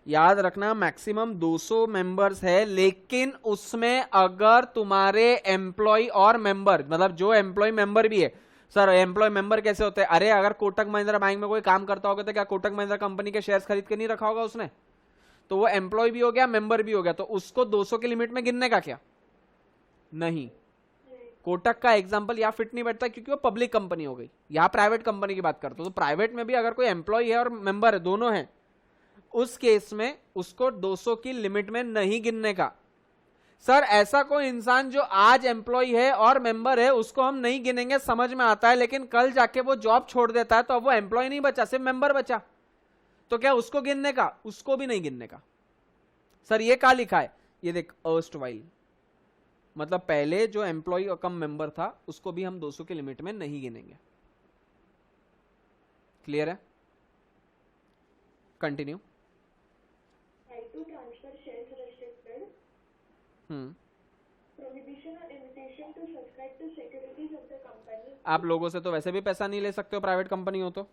याद रखना मैक्सिमम 200 मेंबर्स है, लेकिन उसमें अगर तुम्हारे एम्प्लॉय और मेंबर, मतलब जो एम्प्लॉय मेंबर भी है, सर एम्प्लॉय मेंबर कैसे होते हैं? अरे अगर कोटक महिंद्रा बैंक में कोई काम करता होगा तो क्या कोटक महिंद्रा कंपनी के शेयर्स खरीद के नहीं रखा होगा उसने? तो वो एम्प्लॉय भी हो गया, मेंबर भी हो गया, तो उसको 200 की लिमिट में गिनने का क्या? नहीं, कोटक का एग्जांपल यहाँ फिट नहीं बैठता क्योंकि वो पब्लिक कंपनी हो गई। यहाँ प्राइवेट कंपनी की बात करते हो, तो प्राइवेट में भी अगर कोई एम्प्लॉय है और मेंबर है, दोनों है, उस केस में उसको 200 की लिमिट में नहीं गिनने का। सर ऐसा कोई इंसान जो आज एम्प्लॉय है और मेंबर है उसको हम नहीं गिनेंगे, समझ में आता है, लेकिन कल जाके वो जॉब छोड़ देता है तो अब वो एम्प्लॉय नहीं बचा, सिर्फ मेंबर बचा, तो क्या उसको गिनने का? उसको भी नहीं गिनने का। सर ये क्या लिखा है? ये देख, अर्स्ट वाइल, मतलब पहले जो एम्प्लॉय कम मेंबर था उसको भी हम 200 की लिमिट में नहीं गिनेंगे। क्लियर है? Continue. Right to transfer shares restricted. Prohibition or invitation to subscribe to securities of the company. आप लोगों से तो वैसे भी पैसा नहीं ले सकते हो प्राइवेट कंपनी हो तो।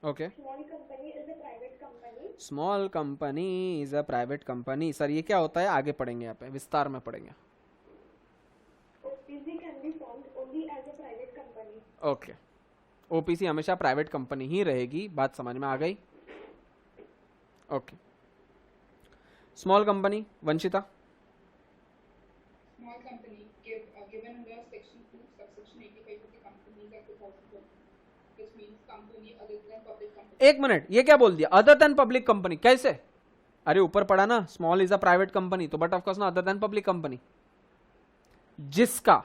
Okay, Small company is a private company. Small company is a private company. Sir ये क्या होता है? आगे पढ़ेंगे, यहाँ पे विस्तार में पढ़ेंगे। OPC can be formed only as a private company. Okay, OPC हमेशा प्राइवेट कंपनी ही रहेगी, बात समझ में आ गई? Okay, small company, Vanshita. Small company given under section 2 subsection 85 of the Companies Act 2012, which means company other than public company. एक मिनट, ये क्या बोल दिया? Other than public company? कैसे? अरे ऊपर पढ़ा ना, small is a private company, तो बट ऑफ कोर्स ना अदर देन पब्लिक कंपनी, जिसका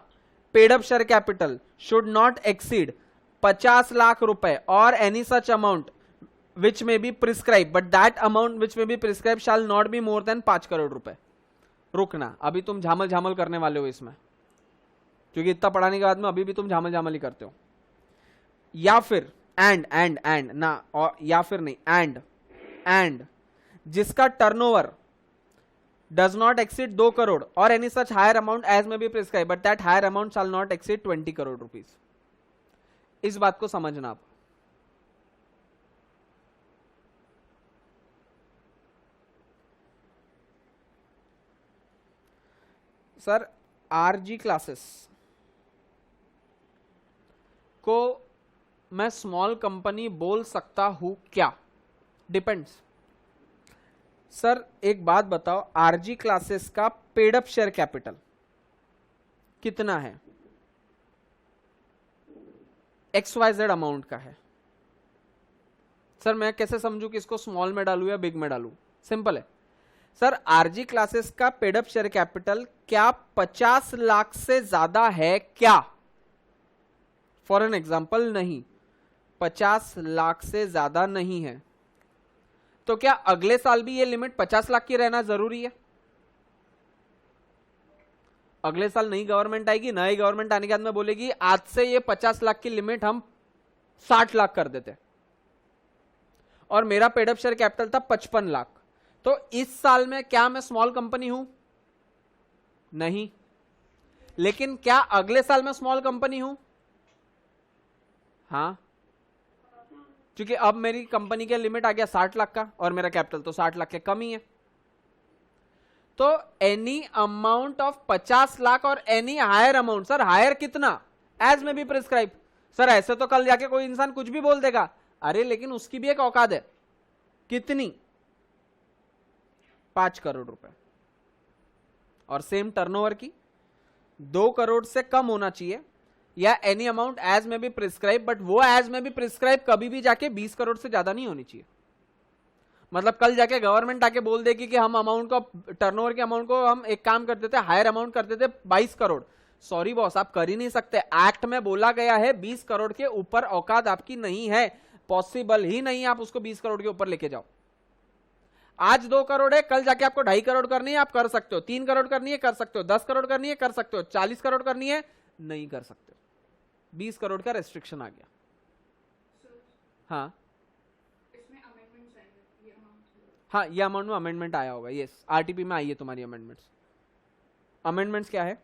paid up share capital should not exceed 50 lakh रुपए और any such amount which may be prescribed, but that amount which may be prescribed shall not be more than 5 crore रुपए। रुकना, अभी तुम झामल झामल करने वाले हो इसमें, क्योंकि इतना पढ़ाने के बाद में अभी भी तुम झामल झामल ही करते हो। या फिर एंड ना, और या फिर नहीं, एंड जिसका turnover does not exceed 2 crore और any such higher amount as may be prescribed, but that higher amount shall not exceed 20 crore rupees. इस बात को समझना आप। सर आरजी क्लासेस को मैं स्मॉल कंपनी बोल सकता हूं क्या? डिपेंड्स। सर एक बात बताओ, आरजी क्लासेस का पेड अप शेयर कैपिटल कितना है? XYZ अमाउंट का है। सर मैं कैसे समझूं कि इसको स्मॉल में डालूं या बिग में डालूं? सिंपल है सर, आरजी क्लासेस का पेड अप शेयर कैपिटल क्या 50 लाख से ज्यादा है क्या? फॉर एन एग्जाम्पल, नहीं, 50 लाख से ज्यादा नहीं है, तो क्या अगले साल भी ये लिमिट 50 लाख की रहना जरूरी है? अगले साल नई गवर्नमेंट आएगी, नई गवर्नमेंट आने के बाद में बोलेगी आज से ये 50 लाख की लिमिट हम 60 लाख कर देते, और मेरा पेड अप शेयर कैपिटल था 55 लाख, तो इस साल में क्या मैं स्मॉल कंपनी हूं? नहीं। लेकिन क्या अगले साल में स्मॉल कंपनी हूं? हाँ, क्योंकि अब मेरी कंपनी का लिमिट आ गया 60 लाख का और मेरा कैपिटल तो 60 लाख के कम ही है। तो एनी अमाउंट ऑफ 50 लाख और any higher amount, sir higher कितना? एज में भी प्रिस्क्राइब। सर ऐसे तो कल जाके कोई इंसान कुछ भी बोल देगा, अरे लेकिन उसकी भी एक औकात है, कितनी? 5 करोड़ रुपए, और सेम टर्नओवर की 2 करोड़ से कम होना चाहिए, या एनी अमाउंट एज में भी प्रिस्क्राइब, बट वो एज में भी प्रिस्क्राइब कभी भी जाके 20 करोड़ से ज्यादा नहीं होनी चाहिए। मतलब कल जाके गवर्नमेंट आके बोल देगी कि हम अमाउंट को, टर्नओवर के अमाउंट को हम एक काम कर देते, हायर अमाउंट कर देते 22 करोड़। सॉरी बॉस, आप कर ही नहीं सकते। एक्ट में बोला गया है 20 करोड़ के ऊपर औकात आपकी नहीं है, पॉसिबल ही नहीं आप उसको 20 करोड़ के ऊपर लेके जाओ। आज 2 करोड़ है, कल जाके आपको 2.5 करोड़ करनी है, आप कर सकते हो। 3 करोड़ करनी है, कर सकते हो। 10 करोड़ करनी है, कर सकते हो। 40 करोड़ करनी है, नहीं कर सकते। 20 करोड़ का रेस्ट्रिक्शन आ गया। हाँ इसमें अमेंडमेंट्स आएंगे, ये अमाउंट। हाँ, ये अमाउंट में अमेंडमेंट आया होगा। यस, आरटीपी में आई है तुम्हारी अमेंडमेंट्स। अमेंडमेंट्स क्या है?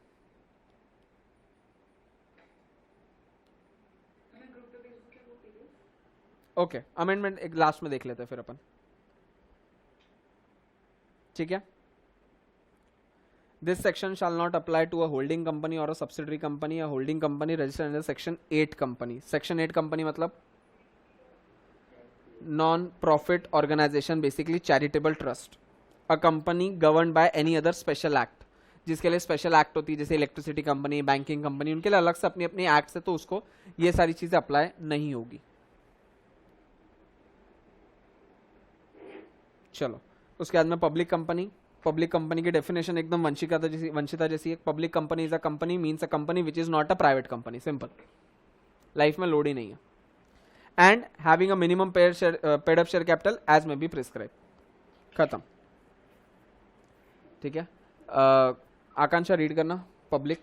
ओके, अमेंडमेंट एक लास्ट में देख लेते हैं फिर अपन। ठीक है. This section shall not apply to a holding company or a subsidiary company. A holding company registered under Section 8 company. Section 8 company मतलब non-profit organization, basically charitable trust. A company governed by any other special act. जिसके लिए special act होती है, जैसे electricity company, banking company, उनके लिए अलग से अपनी अपनी एक्ट से, तो उसको ये सारी चीजें अप्लाई नहीं होगी. चलो उसके बाद में पब्लिक कंपनी. पब्लिक कंपनी की डेफिनेशन एकदम वंशिता जैसी है. Public company is a company means a company which is not a private company. Simple, life में लोड ही नहीं है. And having a minimum paid up share capital as may be prescribe. खत्म. ठीक है. आकांक्षा रीड करना पब्लिक.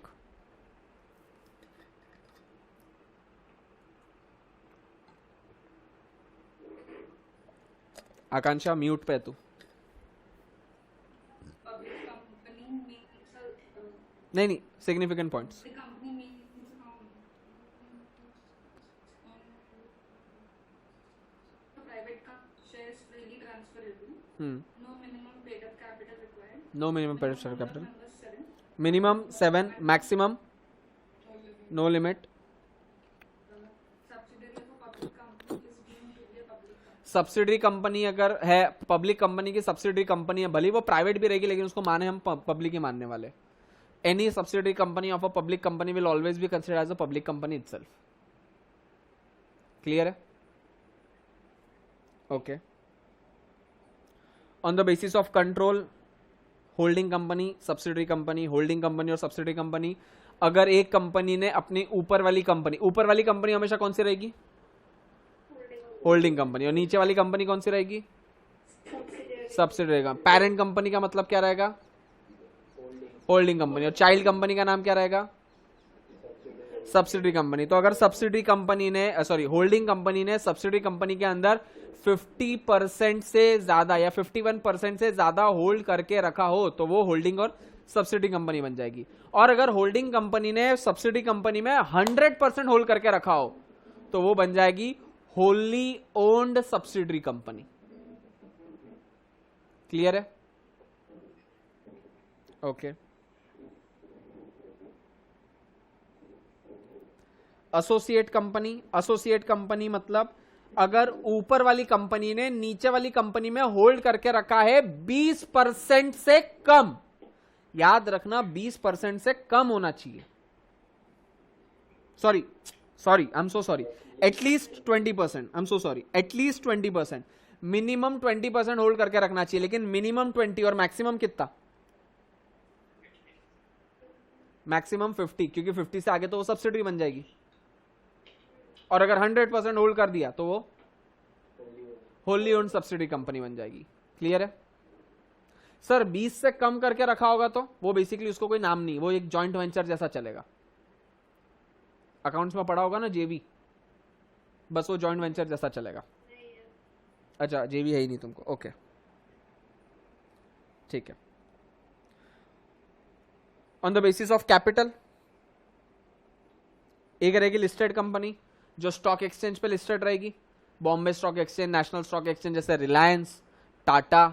आकांक्षा म्यूट पे तू. नहीं, significant points. No minimum paid up share capital. Minimum 7, maximum no limit. Subsidiary company अगर है, पब्लिक कंपनी की सब्सिडरी कंपनी है, भले वो प्राइवेट भी रहेगी लेकिन उसको माने हम पब्लिक ही मानने वाले. Any subsidiary company of a public company will always be considered as a public company itself. Clear है? Okay. On the basis of control, holding company, subsidiary company, holding company और सब्सिडरी कंपनी. अगर एक company ने अपनी ऊपर वाली company हमेशा कौन सी रहेगी? Holding company. और नीचे वाली कंपनी कौन सी रहेगी? सब्सिडरी रहेगा. पेरेंट कंपनी का मतलब क्या रहेगा? Holding company. और चाइल्ड कंपनी का नाम क्या रहेगा? Subsidiary company. तो अगर सब्सिडरी कंपनी ने होल्डिंग कंपनी ने सब्सिडरी कंपनी के अंदर 50% से ज्यादा या 51% से ज्यादा होल्ड करके रखा हो तो वो होल्डिंग और सब्सिडी कंपनी बन जाएगी. और अगर होल्डिंग कंपनी ने सब्सिडी कंपनी में 100% होल्ड करके रखा हो तो वो बन जाएगी wholly owned subsidiary company. Clear है? ओके. एसोसिएट कंपनी मतलब अगर ऊपर वाली कंपनी ने नीचे वाली कंपनी में होल्ड करके रखा है 20% से कम. याद रखना 20% से कम होना चाहिए. Sorry, I am so sorry. At least 20%. I am so sorry. At least 20%. Minimum 20% hold करके रखना चाहिए. लेकिन मिनिमम 20 और मैक्सिमम कितना? मैक्सिमम 50, क्योंकि 50 से आगे तो वो सब्सिडी बन जाएगी. और अगर 100% होल्ड कर दिया तो वो होली ओन्ड सब्सिडी कंपनी बन जाएगी. क्लियर है? सर 20 से कम करके रखा होगा तो वो बेसिकली उसको कोई नाम नहीं, वो एक जॉइंट वेंचर जैसा चलेगा. अकाउंट्स में पढ़ा होगा ना जेवी, बस वो जॉइंट वेंचर जैसा चलेगा. अच्छा, जेवी है ही नहीं तुमको. ओके, ठीक है. On the basis of capital, एक रहेगी लिस्टेड कंपनी जो स्टॉक एक्सचेंज पे लिस्टेड रहेगी. Bombay stock exchange, national stock exchange जैसे रिलायंस, टाटा.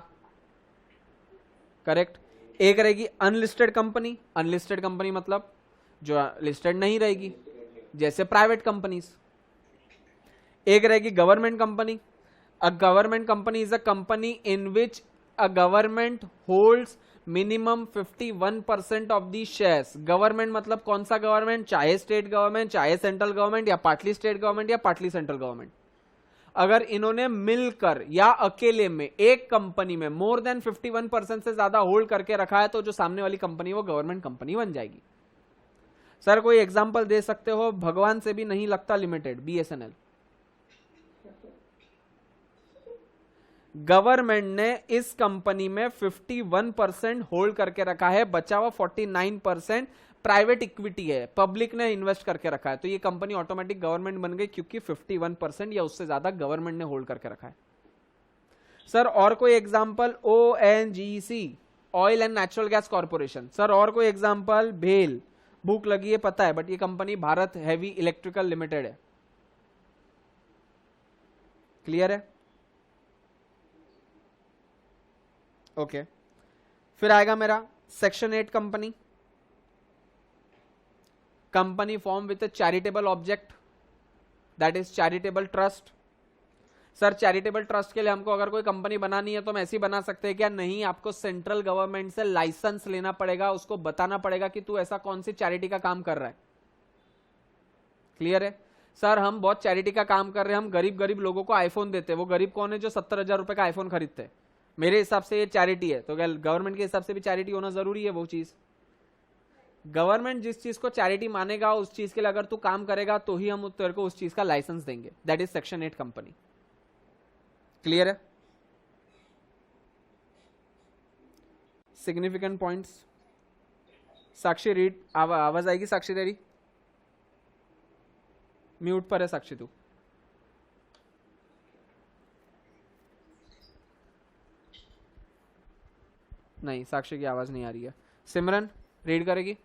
करेक्ट. एक रहेगी अनलिस्टेड कंपनी मतलब जो लिस्टेड नहीं रहेगी, जैसे प्राइवेट कंपनीज. एक रहेगी government company. A government company is a company in which a government holds minimum 51% of the shares. Government मतलब कौन सा गवर्नमेंट? चाहे स्टेट गवर्नमेंट, चाहे सेंट्रल गवर्नमेंट, या पार्टली स्टेट गवर्नमेंट या पार्टली सेंट्रल गवर्नमेंट. अगर इन्होंने मिलकर या अकेले में एक कंपनी में मोर देन 51% से ज्यादा होल्ड करके रखा है तो जो सामने वाली कंपनी वो गवर्नमेंट कंपनी बन जाएगी. सर कोई एग्जांपल दे सकते हो? भगवान से भी नहीं लगता लिमिटेड, BSNL. गवर्नमेंट ने इस कंपनी में 51% होल्ड करके रखा है, बचा हुआ 49% प्राइवेट इक्विटी है, पब्लिक ने इन्वेस्ट करके रखा है. तो ये कंपनी ऑटोमेटिक गवर्नमेंट बन गई क्योंकि 51% या उससे ज्यादा गवर्नमेंट ने होल्ड करके रखा है. सर और कोई example? ONGC, oil and natural gas corporation. Sir और कोई एग्जांपल? भेल. भूख लगी है पता है, बट ये company Bharat heavy electrical limited है. क्लियर है? ओके. फिर आएगा मेरा section 8 company, company form with charitable object, that is charitable trust. Sir charitable trust के लिए हमको अगर कोई कंपनी बनानी है तो हम ऐसी बना सकते हैं क्या? नहीं, आपको सेंट्रल गवर्नमेंट से लाइसेंस लेना पड़ेगा, उसको बताना पड़ेगा कि तू ऐसा कौन सी चैरिटी का काम कर रहा है। क्लियर है? सर हम बहुत चैरिटी का काम कर रहे हैं, हम गरीब गरीब लोगों को आईफोन देते हैं। वो गरीब कौन है? जो 70,000 रुपए का आईफोन खरीदते हैं। मेरे हिसाब से ये चैरिटी है, तो क्या गवर्नमेंट के हिसाब से भी चैरिटी होना जरूरी है? वो चीज गवर्नमेंट जिस चीज को चैरिटी मानेगा उस चीज के लिए अगर तू काम करेगा तो ही हम तेरे को उस चीज का लाइसेंस देंगे। That is section 8 company. Clear है? Significant points. साक्षी रीड, आवाज आएगी साक्षी तेरी? म्यूट पर है साक्षी तू। नहीं, साक्षी की आवाज नहीं आ रही है। सिमरन रीड करेगी?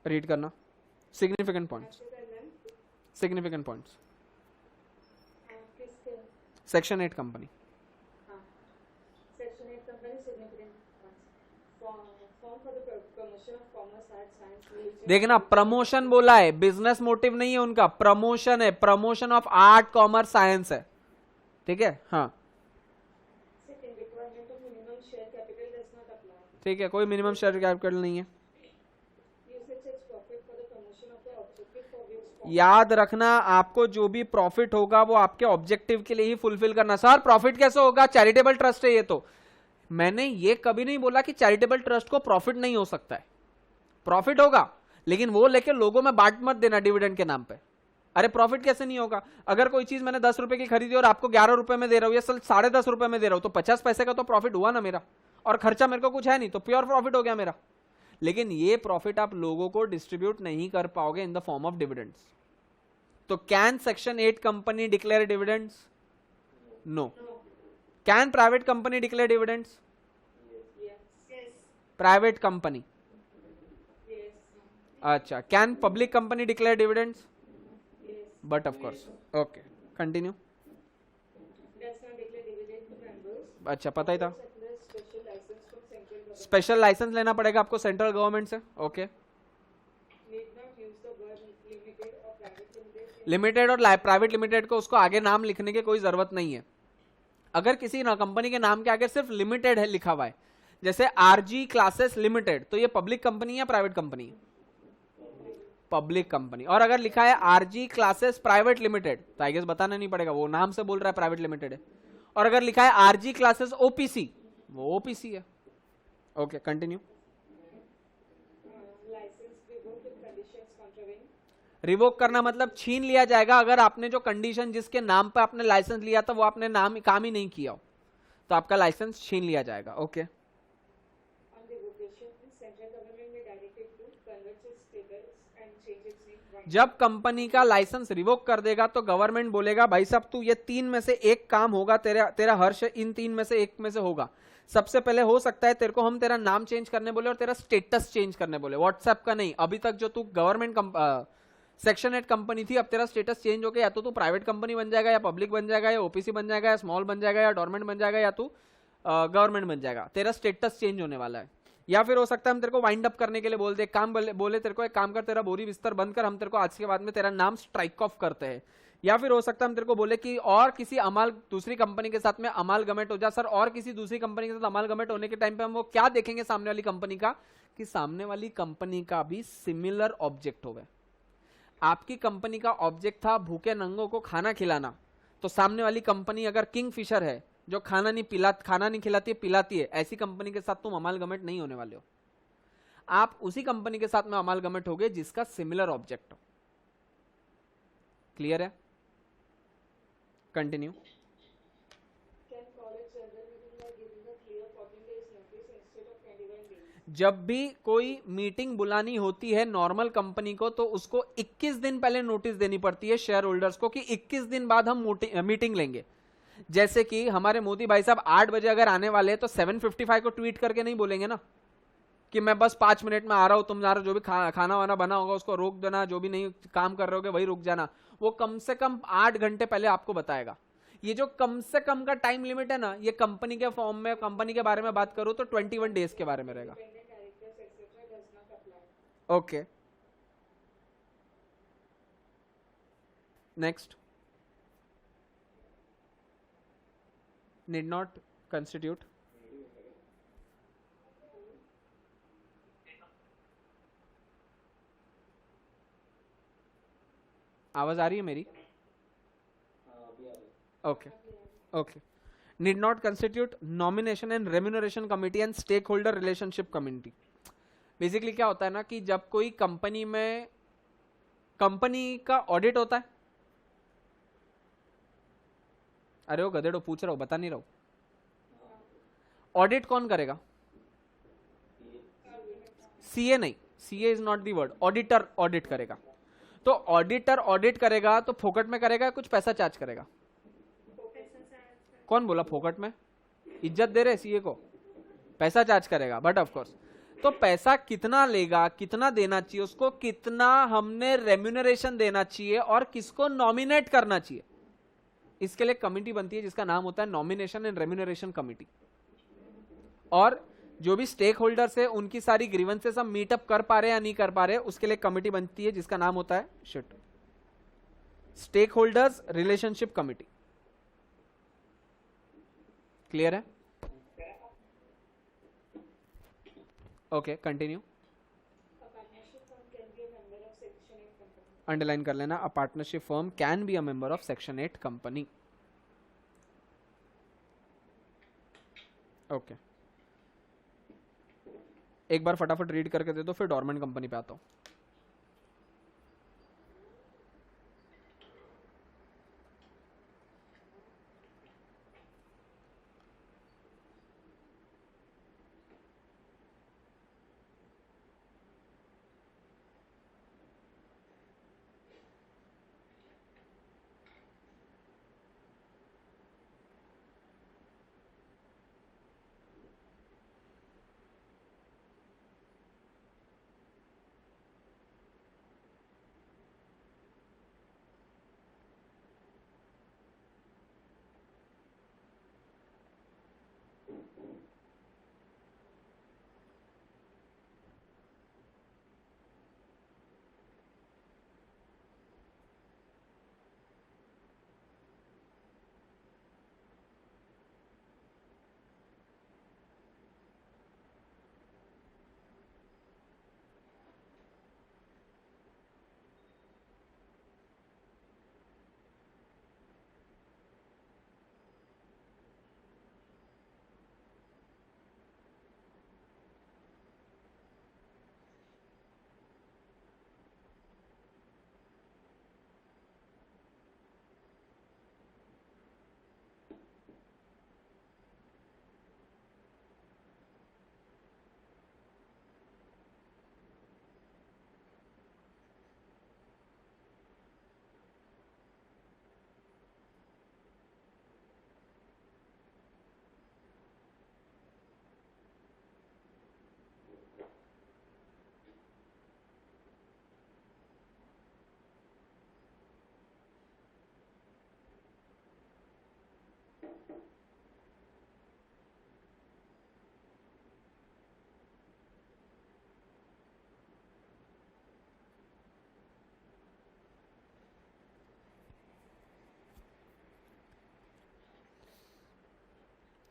रीड करना significant points. Significant points section 8 company. Section 8 company significant points. Form for the promotion of commerce, arts, science, religion. देखना, प्रमोशन बोला है, बिजनेस मोटिव नहीं है उनका, प्रमोशन है, promotion of art commerce science है। ठीक है? हाँ Second, requirement of minimum share capital does not apply. ठीक है, कोई मिनिमम शेयर कैपिटल नहीं है। Usage its profit for the promotion of the objective for which form. याद रखना, आपको जो भी प्रॉफिट होगा वो आपके ऑब्जेक्टिव के लिए ही फुलफिल करना। सर प्रॉफिट कैसे होगा? चैरिटेबल ट्रस्ट है ये। तो मैंने ये कभी नहीं बोला कि चैरिटेबल ट्रस्ट को प्रॉफिट नहीं हो सकता है, प्रॉफिट होगा, लेकिन वो लेके लोगों में बांट मत देना डिविडेंड के नाम पे। अरे प्रॉफिट कैसे नहीं होगा? अगर कोई चीज मैंने 10 रुपए की खरीदी और आपको 11 रुपए में दे रहा हूं या 10.5 रुपए में दे रहा हूं, तो 50 पैसे का तो प्रॉफिट हुआ ना मेरा, और खर्चा मेरे को कुछ है नहीं, तो प्योर प्रॉफिट हो गया मेरा। लेकिन ये प्रॉफिट आप लोगों को डिस्ट्रीब्यूट नहीं कर पाओगे in the form of dividends. तो can section 8 company declare dividends? No. Can private company declare dividends? Yes. Private company. Yes. अच्छा, can public company declare dividends? Yes. But of course. Okay, continue. Does not declare dividend to members. अच्छा, पता ही था। Apply special license from central government. Special licence लेना पड़ेगा आपको central government से। Okay, Need not use the word limited or private limited. Limited और private limited को उसको आगे नाम लिखने की कोई जरूरत नहीं है। अगर किसी ना कंपनी के नाम के आगे सिर्फ लिमिटेड है लिखा हुआ है, जैसे आरजी क्लासेस लिमिटेड, तो ये पब्लिक कंपनी या प्राइवेट कंपनी है? Public company. और अगर लिखा है आरजी क्लासेस प्राइवेट लिमिटेड, तो आई गेस बताना नहीं पड़ेगा, वो नाम से बोल रहा है प्राइवेट लिमिटेड है। और अगर लिखा है आरजी क्लासेस ओपीसी, वो ओपीसी है। Okay, continue. License revoked if conditions contravene. Revoke करना मतलब छीन लिया जाएगा अगर आपने जो कंडीशन जिसके नाम पे आपने लाइसेंस लिया था वो आपने काम ही नहीं किया हो, तो आपका लाइसेंस छीन लिया जाएगा। Okay, On revocation, central government may direct it to convert its status and change its name. जब कंपनी का लाइसेंस रिवोक कर देगा तो गवर्नमेंट बोलेगा भाई साहब तू ये 3 में से एक काम होगा, तेरा हर्ष इन 3 में से एक में से होगा। सबसे पहले हो सकता है तेरे को हम तेरा नाम चेंज करने बोले और तेरा स्टेटस चेंज करने बोले, व्हाट्सएप का नहीं। अभी तक जो तू गवर्नमेंट सेक्शन 8 कंपनी थी, अब तेरा स्टेटस चेंज हो गया, या तो तू प्राइवेट कंपनी बन जाएगा, या पब्लिक बन जाएगा, या ओपीसी बन जाएगा, या स्मॉल बन जाएगा, या डोरमेंट बन जाएगा, या तू गवर्नमेंट बन जाएगा। तेरा स्टेटस चेंज होने वाला है। या फिर हो सकता है हम तेरे को वाइंड अप करने के लिए बोल दे, काम बोले तेरे को एक काम कर, तेरा बोरी बिस्तर बंद कर, हम तेरे को आज के बाद में तेरा नाम स्ट्राइक ऑफ करते हैं। या फिर हो सकता है हम तेरे को बोले कि और किसी दूसरी कंपनी के साथ में अमालगमेट हो जा। सर और किसी दूसरी कंपनी के साथ अमालगमेट होने के टाइम पे हम वो क्या देखेंगे सामने वाली कंपनी का, कि सामने वाली कंपनी का भी सिमिलर ऑब्जेक्ट होगा। आपकी कंपनी का ऑब्जेक्ट था भूखे नंगों को खाना खिलाना, तो सामने वाली कंपनी अगर किंगफिशर है जो खाना नहीं खिलाती है पिलाती है, ऐसी कंपनी के साथ तुम अमालगमेट नहीं होने वाले हो। आप उसी कंपनी के साथ में अमालगमेट होगे जिसका सिमिलर ऑब्जेक्ट हो। क्लियर है? Continue. Can college general meeting by giving a clear 14 days notice instead of 21 days. जब भी कोई मीटिंग बुलानी होती है नॉर्मल कंपनी को, तो उसको 21 दिन पहले नोटिस देनी पड़ती है शेयर होल्डर्स को कि 21 दिन बाद हम मीटिंग लेंगे। जैसे कि हमारे मोदी भाई साहब 8 बजे अगर आने वाले हैं तो 7:55 को ट्वीट करके नहीं बोलेंगे ना कि मैं बस 5 मिनट में आ रहा हूं, तुम जा रहे हो, जो भी खाना वाना बना होगा उसको रोक देना, जो भी नहीं काम कर रहे होगे वही रुक जाना। वो कम से कम 8 घंटे पहले आपको बताएगा। ये जो कम से कम का टाइम लिमिट है ना, ये कंपनी के फॉर्म में, कंपनी के बारे में बात करूं तो 21 डेज के बारे में रहेगा. Independent directors, etc. does not apply. Okay, next. Need not constitute. आवाज आ रही है मेरी? हाँ अभी आ रही. Okay okay. Need not constitute nomination and remuneration committee and stakeholder relationship committee. Basically क्या होता है ना कि जब कोई कंपनी में, कंपनी का ऑडिट होता है. अरे वो गधेड़ो, पूछ रहा हूँ, बता नहीं रहा हूँ. ऑडिट कौन करेगा? सीए नहीं, CA is not the word. Auditor audit करेगा. तो ऑडिटर ऑडिट करेगा तो फोकट में करेगा, कुछ पैसा चार्ज करेगा? कौन बोला फोकट में? इज्जत दे रहे सीए को, पैसा चार्ज करेगा. बट ऑफ कोर्स, तो पैसा कितना लेगा, कितना देना चाहिए उसको, कितना हमने रेम्यूनरेशन देना चाहिए और किसको नॉमिनेट करना चाहिए, इसके लिए कमिटी बनती है जिसका नाम होता है नॉमिनेशन एंड रेम्यूनरेशन कमिटी. और जो भी स्टेक होल्डर्स है उनकी सारी ग्रीवेंसेस हम मीटअप कर पा रहे हैं या नहीं कर पा रहे हैं, उसके लिए कमिटी बनती है जिसका नाम होता है शिट stakeholders relationship committee. Clear है? Okay, continue. A partnership firm can be a member of Section 8 company. Underline कर लेना. A partnership firm can be a member of section 8 company. Okay, एक बार फटाफट रीड करके दे दो, फिर डॉर्मेंट कंपनी पे आता हूं.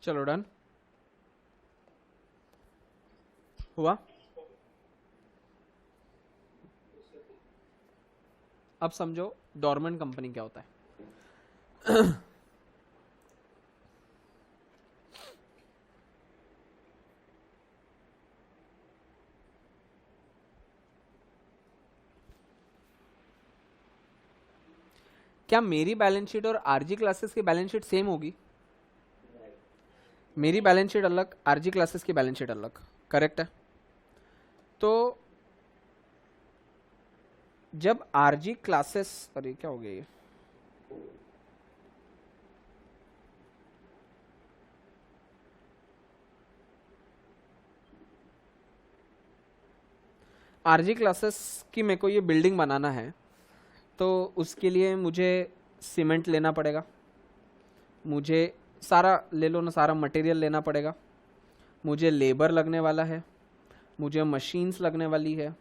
चलो डन हुआ. अब समझो डॉर्मेंट कंपनी क्या होता है. क्या मेरी बैलेंस शीट और आरजी क्लासेस की बैलेंस शीट सेम होगी? मेरी बैलेंस शीट अलग, आरजी क्लासेस की बैलेंस शीट अलग, करेक्ट है? तो जब आरजी क्लासेस, अरे क्या हो गया ये, आरजी क्लासेस की मेरे को ये बिल्डिंग बनाना है, तो उसके लिए मुझे सीमेंट लेना पड़ेगा, मुझे सारा ले लो ना, सारा मटेरियल लेना पड़ेगा, मुझे लेबर लगने वाला है, मुझे मशीन्स लगने वाली है,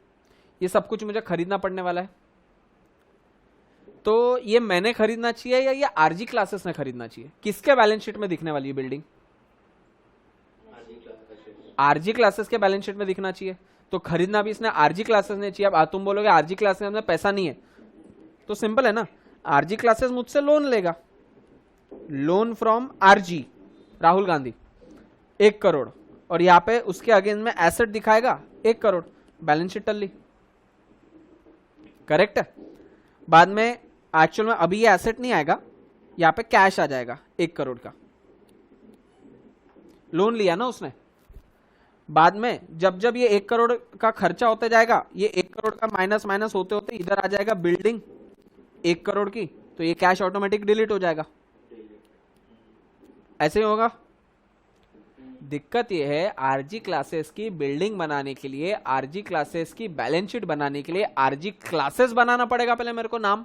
ये सब कुछ मुझे खरीदना पड़ने वाला है। तो ये मैंने खरीदना चाहिए या ये आरजी क्लासेस ने खरीदना चाहिए? किसके बैलेंस शीट में दिखने वाली है बिल्डिंग? आरजी क्लासेस के बैलेंस शीट में दिखना चाहिए। तो खरीदना भी इसने आरजी क्लासेस ने चाहिए। अब तुम बोलोगे आरजी क्लासेस में पैसा नहीं है, तो सिंपल है ना, आरजी क्लासेस मुझसे लोन लेगा, loan from RG Rahul Gandhi 1 crore, और यहां पे उसके अगेंस्ट में एसेट दिखाएगा 1 करोड़, बैलेंस शीट टल्ली, करेक्ट है। बाद में एक्चुअल में अभी ये एसेट नहीं आएगा, यहां पे कैश आ जाएगा 1 करोड़ का, लोन लिया ना उसने। बाद में जब जब ये 1 करोड़ का खर्चा होते जाएगा, ये 1 करोड़ का माइनस माइनस होते होते इधर आ जाएगा बिल्डिंग 1 करोड़ की, तो ये कैश ऑटोमेटिक डिलीट हो जाएगा। ऐसे ही होगा। दिक्कत ये है आरजी क्लासेस की बिल्डिंग बनाने के लिए, आरजी क्लासेस की बैलेंस शीट बनाने के लिए आरजी क्लासेस बनाना पड़ेगा पहले मेरे को नाम,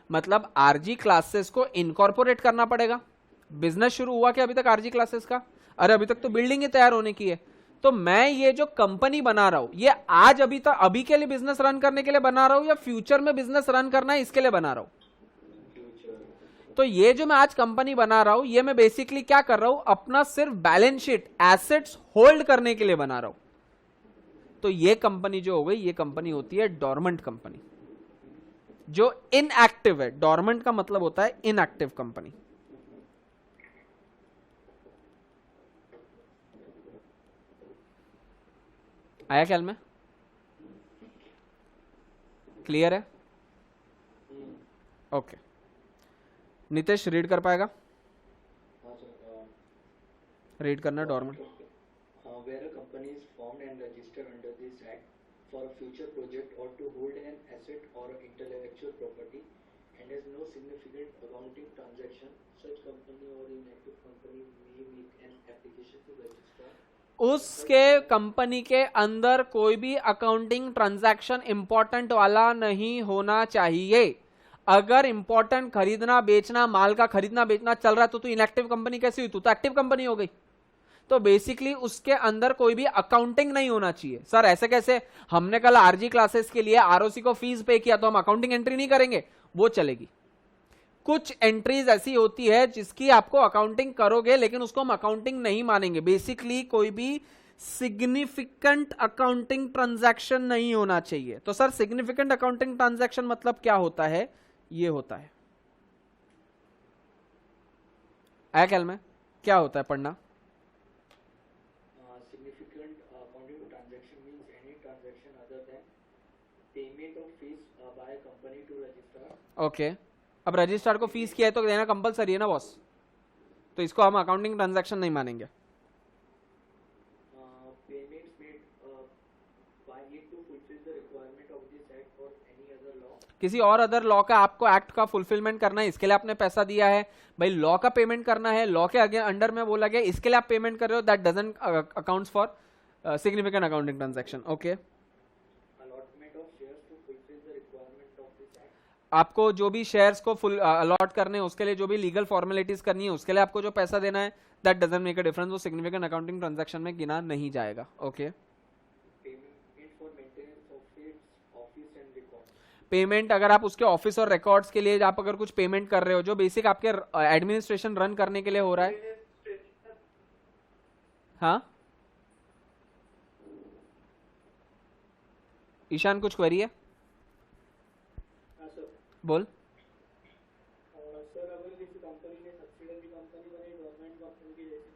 मतलब आरजी क्लासेस को इनकॉर्पोरेट करना पड़ेगा। बिजनेस शुरू हुआ क्या अभी तक आरजी क्लासेस का? अरे अभी तक तो बिल्डिंग ही तैयार होने की है। तो मैं ये जो कंपनी बना रहा हूं, ये आज अभी तक अभी के लिए बिजनेस रन करने के लिए बना रहा हूं या फ्यूचर में बिजनेस रन करना है इसके लिए बना रहा हूं? तो ये जो मैं आज कंपनी बना रहा हूं, ये मैं बेसिकली क्या कर रहा हूं, अपना सिर्फ बैलेंस शीट एसेट्स होल्ड करने के लिए बना रहा हूं। तो ये कंपनी जो हो गई, ये कंपनी होती है डॉर्मेंट कंपनी, जो इनएक्टिव है। डॉर्मेंट का मतलब होता है इनएक्टिव कंपनी। आया ख्याल में? क्लियर है? ओके। नितेश रीड कर पाएगा? रीड करना dormant. Where a company is formed and registered under this act for a future project or to hold an asset or intellectual property and has no significant accounting transaction, such company or inactive company may make an application to register. उसके company के अंदर कोई भी accounting transaction important वाला नहीं होना चाहिए। अगर इंपॉर्टेंट खरीदना बेचना, माल का खरीदना बेचना चल रहा है तो इनएक्टिव कंपनी कैसी हुई? तो एक्टिव कंपनी हो गई। तो बेसिकली उसके अंदर कोई भी अकाउंटिंग नहीं होना चाहिए। सर ऐसे कैसे? हमने कल आरजी क्लासेस के लिए आरओसी को फीस पे किया तो हम अकाउंटिंग एंट्री नहीं करेंगे? वो चलेगी। कुछ एंट्रीज ऐसी होती है जिसकी आपको अकाउंटिंग करोगे लेकिन उसको हम अकाउंटिंग नहीं मानेंगे। बेसिकली कोई भी सिग्निफिकेंट अकाउंटिंग ट्रांजैक्शन नहीं होना चाहिए। तो सर सिग्निफिकेंट अकाउंटिंग ट्रांजैक्शन मतलब क्या होता है? ये होता है, आया ख्याल में? क्या होता है पढ़ना? Significant accounting transaction means any transaction other than payment of fees by a company to register. Okay. अब रजिस्ट्रार को फीस किया है तो देना कंपलसरी है ना बॉस, तो इसको हम अकाउंटिंग ट्रांजैक्शन नहीं मानेंगे। Payments made by it to fulfill the requirement of this act or any other law. किसी और अदर लॉ का आपको एक्ट का फुलफिलमेंट करना है, इसके लिए आपने पैसा दिया है भाई, लॉ का पेमेंट करना है, लॉ के अंडर में बोला गया इसके लिए आप पेमेंट कर रहे हो, that doesn't accounts for significant accounting transaction. Okay. Allotment of shares to fulfill the requirement of this act. आपको जो भी शेयर्स को फुल अलॉट करने हैं, उसके लिए जो भी लीगल फॉर्मेलिटीज करनी है, उसके लिए आपको जो पैसा देना है, that doesn't make a difference, वो सिग्निफिकेंट अकाउंटिंग ट्रांजैक्शन में गिना नहीं जाएगा। Okay. Payment for maintenance of its office and records. Payment अगर आप उसके ऑफिस और रिकॉर्ड्स के लिए आप अगर कुछ पेमेंट कर रहे हो, जो बेसिक आपके एडमिनिस्ट्रेशन रन करने के लिए हो रहा है। हाँ ईशान कुछ क्वेरी है? हाँ सर। बोल। सर अगर किसी कंपनी ने सब्सिडरी कंपनी बनी गवर्नमेंट कंपनी की जैसी,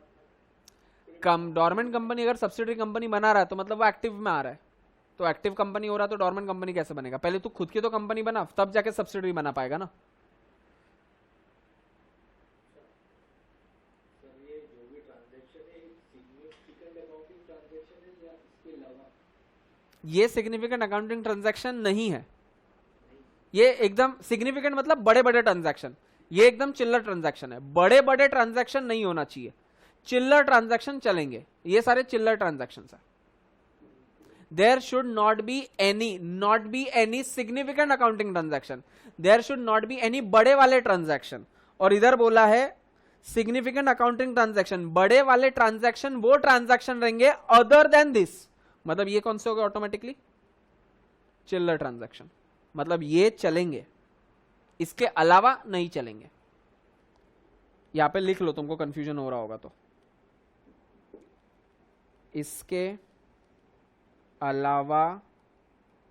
डॉर्मेंट कंपनी अगर सब्सिडरी कंपनी बना रहा है तो मतलब वो एक्टिव में आ रहा है। तो एक्टिव कंपनी हो रहा है तो डॉर्मेंट कंपनी कैसे बनेगा? पहले तू खुद की तो कंपनी बना, तब जाके सब्सिडरी बना पाएगा ना। सर ये जो भी ट्रांजैक्शन है सिग्निफिकेंट अकाउंटिंग ट्रांजैक्शन है या इसके अलावा? ये सिग्निफिकेंट अकाउंटिंग ट्रांजैक्शन नहीं है। ये एकदम सिग्निफिकेंट मतलब बड़े बड़े ट्रांजैक्शन, ये एकदम चिल्लर ट्रांजैक्शन है। बड़े बड़े ट्रांजैक्शन नहीं होना चाहिए, चिल्लर ट्रांजैक्शन चलेंगे। ये सारे चिल्लर ट्रांजैक्शन है। There should not be any significant accounting transaction. There should not be any बड़े वाले ट्रांजैक्शन। और इधर बोला है सिग्निफिकेंट अकाउंटिंग ट्रांजैक्शन, बड़े वाले ट्रांजैक्शन वो ट्रांजैक्शन रहेंगे अदर देन दिस, मतलब ये कौन से हो गए ऑटोमेटिकली, चिल्लर ट्रांजैक्शन, मतलब ये चलेंगे, इसके अलावा नहीं चलेंगे। यहां पे लिख लो, तुमको कंफ्यूजन हो रहा होगा तो, इसके अलावा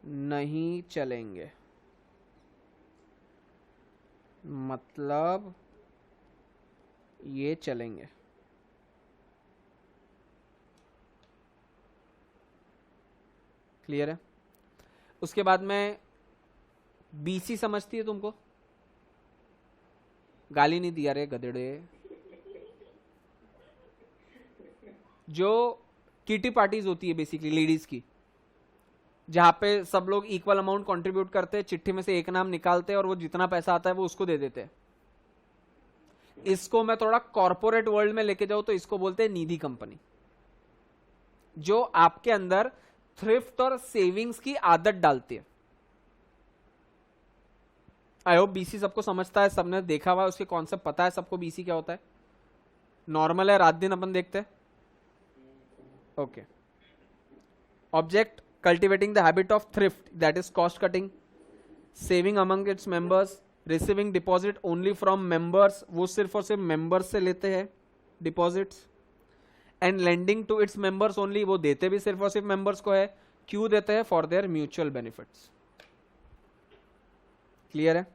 नहीं चलेंगे, मतलब ये चलेंगे। क्लियर है? उसके बाद में बीसी समझती है तुमको, गाली नहीं दिया रे गधेड़े, जो किटी पार्टीज होती है बेसिकली लेडीज की, जहां पे सब लोग इक्वल अमाउंट कंट्रीब्यूट करते हैं, चिट्ठी में से एक नाम निकालते हैं और वो जितना पैसा आता है वो उसको दे देते हैं। इसको मैं थोड़ा कॉर्पोरेट वर्ल्ड में लेके जाऊं तो इसको बोलते हैं निधि कंपनी, जो आपके अंदर थ्रिफ्ट और सेविंग्स की आदत डालती है। आई होप बीसी सबको समझता है, सबने देखा हुआ है, उसके कॉन्सेप्ट पता है सबको, बीसी क्या होता है। नॉर्मल है, रात दिन अपन देखते हैं। Okay, object cultivating the habit of thrift, that is cost cutting, saving among its members, receiving deposit only from members, वो सिर्फ और सिर्फ members से लेते हैं deposits, and lending to its members only, वो देते भी सिर्फ और सिर्फ members को है। क्यों देते हैं? for their mutual benefits। Clear है?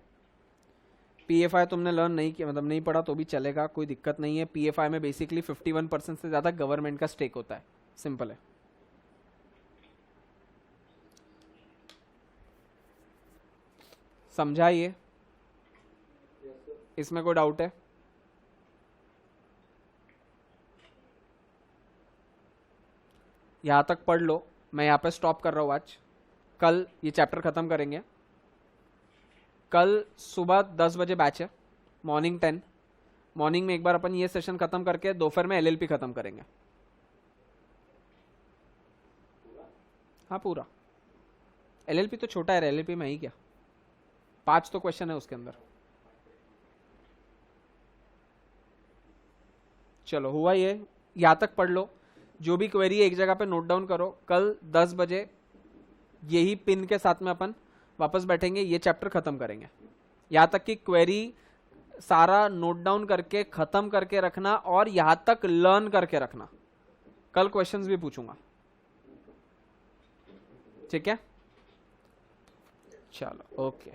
पीएफआई तुमने लर्न नहीं किया, मतलब नहीं पढ़ा तो भी चलेगा, कोई दिक्कत नहीं है। पीएफआई में बेसिकली 51% से ज्यादा गवर्नमेंट का स्टेक होता है, सिंपल है। समझाइए, इसमें कोई डाउट है? यहां तक पढ़ लो, मैं यहां पे स्टॉप कर रहा हूं आज। कल ये चैप्टर खत्म करेंगे, कल सुबह 10 बजे बैच है, मॉर्निंग 10, मॉर्निंग में एक बार अपन ये सेशन खत्म करके दोपहर में एलएलपी खत्म करेंगे। हाँ पूरा, एलएलपी तो छोटा है, एलएलपी में ही क्या 5 तो क्वेश्चन है उसके अंदर। चलो हुआ ये, यहां तक पढ़ लो, जो भी क्वेरी है एक जगह पे नोट डाउन करो। कल 10 बजे यही पिन के साथ में अपन वापस बैठेंगे, ये चैप्टर खत्म करेंगे। यहां तक कि क्वेरी सारा नोट डाउन करके खत्म करके रखना और यहां तक लर्न करके रखना, कल क्वेश्चंस भी पूछूंगा। ठीक है, चलो ओके।